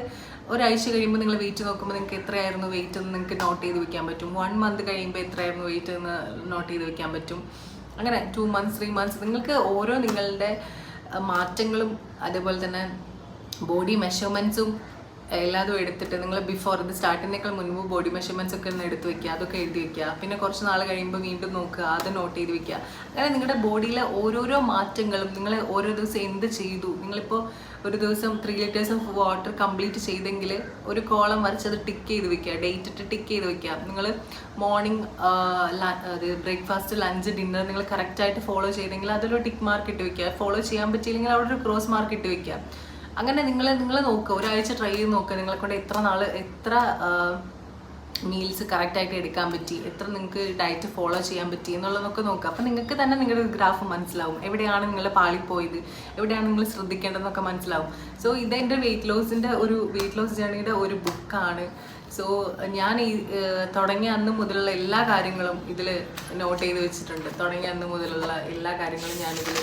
ഒരാഴ്ച കഴിയുമ്പോൾ നിങ്ങൾ വെയിറ്റ് നോക്കുമ്പോൾ നിങ്ങൾക്ക് എത്രയായിരുന്നു വെയിറ്റ് എന്ന് നിങ്ങൾക്ക് നോട്ട് ചെയ്ത് വെക്കാൻ പറ്റും. 1 month കഴിയുമ്പോൾ എത്രയായിരുന്നു വെയിറ്റ് എന്ന് നോട്ട് ചെയ്ത് വെക്കാൻ പറ്റും. അങ്ങനെ 2 months 3 months നിങ്ങൾക്ക് ഓരോ നിങ്ങളുടെ മാറ്റങ്ങളും അതുപോലെ തന്നെ ബോഡി മെഷർമെൻറ്റ്സും എല്ലാതും എടുത്തിട്ട് നിങ്ങൾ ബിഫോർ ഇത് സ്റ്റാർട്ടിനേക്കാൾ മുൻപ് ബോഡി മെഷർമെൻറ്റ്സ് ഒക്കെ ഒന്ന് എടുത്ത് വെക്കുക. അതൊക്കെ എഴുതി വെക്കുക. പിന്നെ കുറച്ച് നാൾ കഴിയുമ്പോൾ വീണ്ടും നോക്കുക, അത് നോട്ട് ചെയ്ത് വെക്കുക. അങ്ങനെ നിങ്ങളുടെ ബോഡിയിലെ ഓരോരോ മാറ്റങ്ങളും നിങ്ങൾ ഓരോ ദിവസം എന്ത് ചെയ്തു, നിങ്ങളിപ്പോൾ ഒരു ദിവസം 3 liters ഓഫ് വാട്ടർ കംപ്ലീറ്റ് ചെയ്തെങ്കിൽ ഒരു കോളം വരച്ചത് ടിക്ക് ചെയ്ത് വെക്കുക, ഡേറ്റ് ഇട്ട് ടിക്ക് ചെയ്ത് വെക്കുക. നിങ്ങൾ മോർണിംഗ് ബ്രേക്ക്ഫാസ്റ്റ്, ലഞ്ച്, ഡിന്നർ നിങ്ങൾ കറക്റ്റായിട്ട് ഫോളോ ചെയ്തെങ്കിൽ അതിലൊരു ടിക്ക് മാർക്ക് ഇട്ട് വെക്കുക. ഫോളോ ചെയ്യാൻ പറ്റിയില്ലെങ്കിൽ അവിടെ ഒരു ക്രോസ് മാർക്ക് ഇട്ട് വെക്കുക. അങ്ങനെ നിങ്ങൾ നോക്കുക, ഒരാഴ്ച ട്രൈ ചെയ്ത് നോക്കുക. നിങ്ങളെ കൊണ്ട് എത്ര മീൽസ് കറക്റ്റായിട്ട് എടുക്കാൻ പറ്റി, എത്ര നിങ്ങൾക്ക് ഡയറ്റ് ഫോളോ ചെയ്യാൻ പറ്റി എന്നുള്ളതൊക്കെ നോക്കുക. അപ്പം നിങ്ങൾക്ക് തന്നെ നിങ്ങളുടെ ഗ്രാഫ് മനസ്സിലാവും, എവിടെയാണ് നിങ്ങൾ പാളിപ്പോയത്, എവിടെയാണ് നിങ്ങൾ ശ്രദ്ധിക്കേണ്ടതെന്നൊക്കെ മനസ്സിലാവും. സോ ഇതെൻ്റെ വെയിറ്റ് ലോസ് ജേണിയുടെ ഒരു ബുക്കാണ്. സോ ഞാൻ ഈ തുടങ്ങിയ അന്ന് മുതലുള്ള എല്ലാ കാര്യങ്ങളും ഇതിൽ നോട്ട് ചെയ്ത് വെച്ചിട്ടുണ്ട്. തുടങ്ങിയ അന്ന് മുതലുള്ള എല്ലാ കാര്യങ്ങളും ഞാനിതിൽ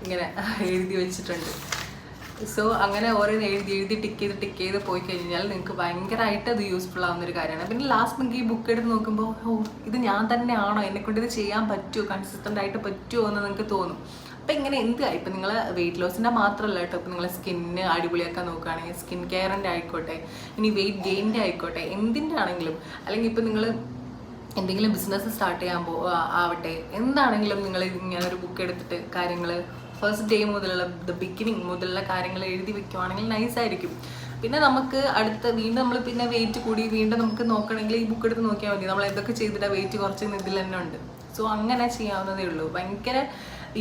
ഇങ്ങനെ എഴുതി വെച്ചിട്ടുണ്ട്. സോ അങ്ങനെ ഓരോന്ന് എഴുതി ടിക്ക് ചെയ്ത് പോയി കഴിഞ്ഞാൽ നിങ്ങൾക്ക് ഭയങ്കരമായിട്ട് അത് യൂസ്ഫുൾ ആവുന്നൊരു കാര്യമാണ്. പിന്നെ ലാസ്റ്റ് നിങ്ങൾക്ക് ഈ ബുക്ക് എടുത്ത് നോക്കുമ്പോൾ ഇത് ഞാൻ തന്നെയാണോ, എന്നെക്കൊണ്ട് ഇത് ചെയ്യാൻ പറ്റുമോ, കൺസിസ്റ്റൻ്റ് ആയിട്ട് പറ്റുമോ എന്ന് നിങ്ങൾക്ക് തോന്നും. അപ്പം ഇങ്ങനെ ഇപ്പം നിങ്ങൾ വെയിറ്റ് ലോസിൻ്റെ മാത്രമല്ല കേട്ടോ, ഇപ്പം നിങ്ങൾ സ്കിന്ന് അടിപൊളിയാക്കാൻ നോക്കുകയാണെങ്കിൽ സ്കിൻ കെയറിൻ്റെ ആയിക്കോട്ടെ, ഇനി വെയിറ്റ് ഗെയിൻ്റെ ആയിക്കോട്ടെ, എന്തിൻ്റെ ആണെങ്കിലും, അല്ലെങ്കിൽ ഇപ്പം നിങ്ങൾ എന്തെങ്കിലും ബിസിനസ് സ്റ്റാർട്ട് ചെയ്യാൻ ആവട്ടെ, എന്താണെങ്കിലും നിങ്ങൾ ഇങ്ങനെ ഒരു ബുക്ക് എടുത്തിട്ട് കാര്യങ്ങൾ ഫസ്റ്റ് ഡേ മുതലുള്ള ബിഗിനിങ് മുതലുള്ള കാര്യങ്ങൾ എഴുതി വെക്കുവാണെങ്കിൽ നൈസായിരിക്കും. പിന്നെ നമുക്ക് വീണ്ടും നമ്മൾ പിന്നെ വെയിറ്റ് കൂടി വീണ്ടും നമുക്ക് നോക്കണമെങ്കിൽ ഈ ബുക്ക് എടുത്ത് നോക്കിയാൽ മതി നമ്മൾ എന്തൊക്കെ ചെയ്തിട്ട് വെയിറ്റ് കുറച്ച് ഇതിൽ തന്നെ ഉണ്ട്. സോ അങ്ങനെ ചെയ്യാവുന്നതേ ഉള്ളൂ. ഭയങ്കര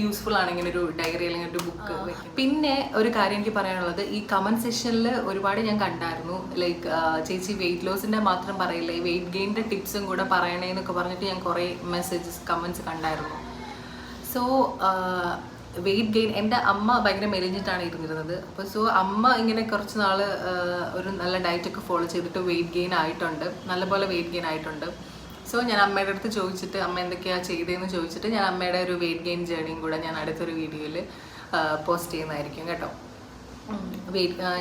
യൂസ്ഫുൾ ആണ് ഇങ്ങനെ ഒരു ഡയറി അല്ലെങ്കിൽ ഒരു ബുക്ക്. പിന്നെ ഒരു കാര്യം എനിക്ക് പറയാനുള്ളത്, ഈ കമന്റ് സെക്ഷനിൽ ഒരുപാട് ഞാൻ കണ്ടായിരുന്നു, ലൈക്ക് ചേച്ചി വെയിറ്റ് ലോസിന്റെ മാത്രം പറയില്ലേ, വെയിറ്റ് ഗെയിനിന്റെ ടിപ്സും കൂടെ പറയണേ എന്നൊക്കെ പറഞ്ഞിട്ട് ഞാൻ കുറേ മെസ്സേജസ് കമന്റ്സ് കണ്ടായിരുന്നു. സോ വെയിറ്റ് ഗെയിൻ, എൻ്റെ അമ്മ ഭയങ്കര മെലിഞ്ഞിട്ടാണ് ഇരുന്നിരുന്നത്. അപ്പോൾ സോ അമ്മ ഇങ്ങനെ കുറച്ച് നാൾ ഒരു നല്ല ഡയറ്റൊക്കെ ഫോളോ ചെയ്തിട്ട് വെയിറ്റ് ഗെയിൻ ആയിട്ടുണ്ട്, നല്ലപോലെ വെയിറ്റ് ഗെയിൻ ആയിട്ടുണ്ട്. സോ ഞാൻ അമ്മയുടെ അടുത്ത് ചോദിച്ചിട്ട് അമ്മ എന്തൊക്കെയാണ് ചെയ്തതെന്ന് ചോദിച്ചിട്ട് ഞാൻ അമ്മയുടെ ഒരു വെയിറ്റ് ഗെയിൻ ജേർണിയും കൂടെ ഞാൻ അടുത്തൊരു വീഡിയോയിൽ പോസ്റ്റ് ചെയ്യുന്നതായിരിക്കും കേട്ടോ.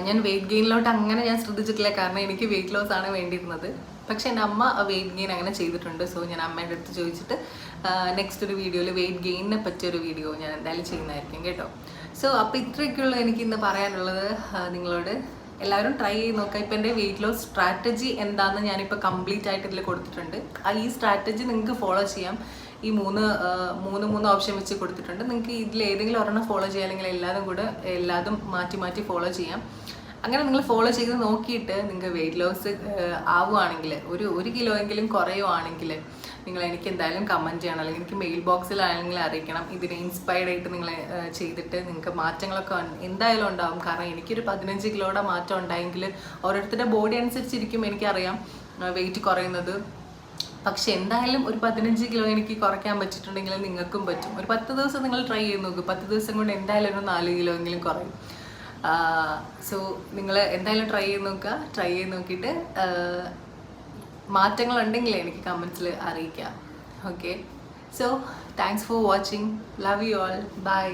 ഞാൻ വെയിറ്റ് ഗെയിനിലോട്ട് അങ്ങനെ ഞാൻ ശ്രദ്ധിച്ചിട്ടില്ല, കാരണം എനിക്ക് വെയിറ്റ് ലോസ് ആണ് വേണ്ടിയിരുന്നത്. പക്ഷെ എൻ്റെ അമ്മ വെയിറ്റ് ഗെയിൻ അങ്ങനെ ചെയ്തിട്ടുണ്ട്. സോ ഞാൻ അമ്മയുടെ അടുത്ത് ചോദിച്ചിട്ട് നെക്സ്റ്റ് ഒരു വീഡിയോയിൽ വെയിറ്റ് ഗെയിനിനെ പറ്റിയൊരു വീഡിയോ ഞാൻ എന്തായാലും ചെയ്യുന്നതായിരിക്കും കേട്ടോ. സോ അപ്പോൾ ഇത്രയൊക്കെയുള്ളൂ എനിക്ക് ഇന്ന് പറയാനുള്ളത് നിങ്ങളോട്. എല്ലാവരും ട്രൈ ചെയ്ത് നോക്കുക. ഇപ്പം എൻ്റെ വെയിറ്റ് ലോസ് സ്ട്രാറ്റജി എന്താണെന്ന് ഞാനിപ്പോൾ കംപ്ലീറ്റ് ആയിട്ട് ഇതിൽ കൊടുത്തിട്ടുണ്ട്. ഈ സ്ട്രാറ്റജി നിങ്ങൾക്ക് ഫോളോ ചെയ്യാം. ഈ മൂന്ന് ഓപ്ഷൻ വെച്ച് കൊടുത്തിട്ടുണ്ട്. നിങ്ങൾക്ക് ഇതിൽ ഏതെങ്കിലും ഒരെണ്ണം ഫോളോ ചെയ്യാം, അല്ലെങ്കിൽ എല്ലാതും മാറ്റി മാറ്റി ഫോളോ ചെയ്യാം. അങ്ങനെ നിങ്ങൾ ഫോളോ ചെയ്ത് നോക്കിയിട്ട് നിങ്ങൾക്ക് വെയിറ്റ് ലോസ് ആവുകയാണെങ്കിൽ, ഒരു കിലോ എങ്കിലും കുറയുവാണെങ്കിൽ നിങ്ങൾ എനിക്ക് എന്തായാലും കമൻറ്റ് ചെയ്യണം, അല്ലെങ്കിൽ എനിക്ക് മെയിൽ ബോക്സിലാണെങ്കിൽ അറിയിക്കണം. ഇതിനെ ഇൻസ്പയർഡ് ആയിട്ട് നിങ്ങൾ ചെയ്തിട്ട് നിങ്ങൾക്ക് മാറ്റങ്ങളൊക്കെ എന്തായാലും ഉണ്ടാവും. കാരണം എനിക്കൊരു 15 കിലോയുടെ മാറ്റം ഉണ്ടായെങ്കിൽ ഓരോരുത്തരുടെ ബോഡി അനുസരിച്ചിരിക്കും എനിക്കറിയാം വെയിറ്റ് കുറയുന്നത്. പക്ഷെ എന്തായാലും ഒരു 15 കിലോ എനിക്ക് കുറയ്ക്കാൻ പറ്റിയിട്ടുണ്ടെങ്കിൽ നിങ്ങൾക്കും പറ്റും. ഒരു 10 ദിവസം നിങ്ങൾ ട്രൈ ചെയ്ത് നോക്കും. 10 ദിവസം കൊണ്ട് എന്തായാലും ഒരു 4 കിലോ എങ്കിലും കുറയും. സോ നിങ്ങൾ എന്തായാലും ട്രൈ ചെയ്ത് നോക്കുക. ട്രൈ ചെയ്ത് നോക്കിയിട്ട് മാറ്റങ്ങളുണ്ടെങ്കിൽ എനിക്ക് കമൻസിൽ അറിയിക്കാം. Okay, so thanks for watching. Love you all. By.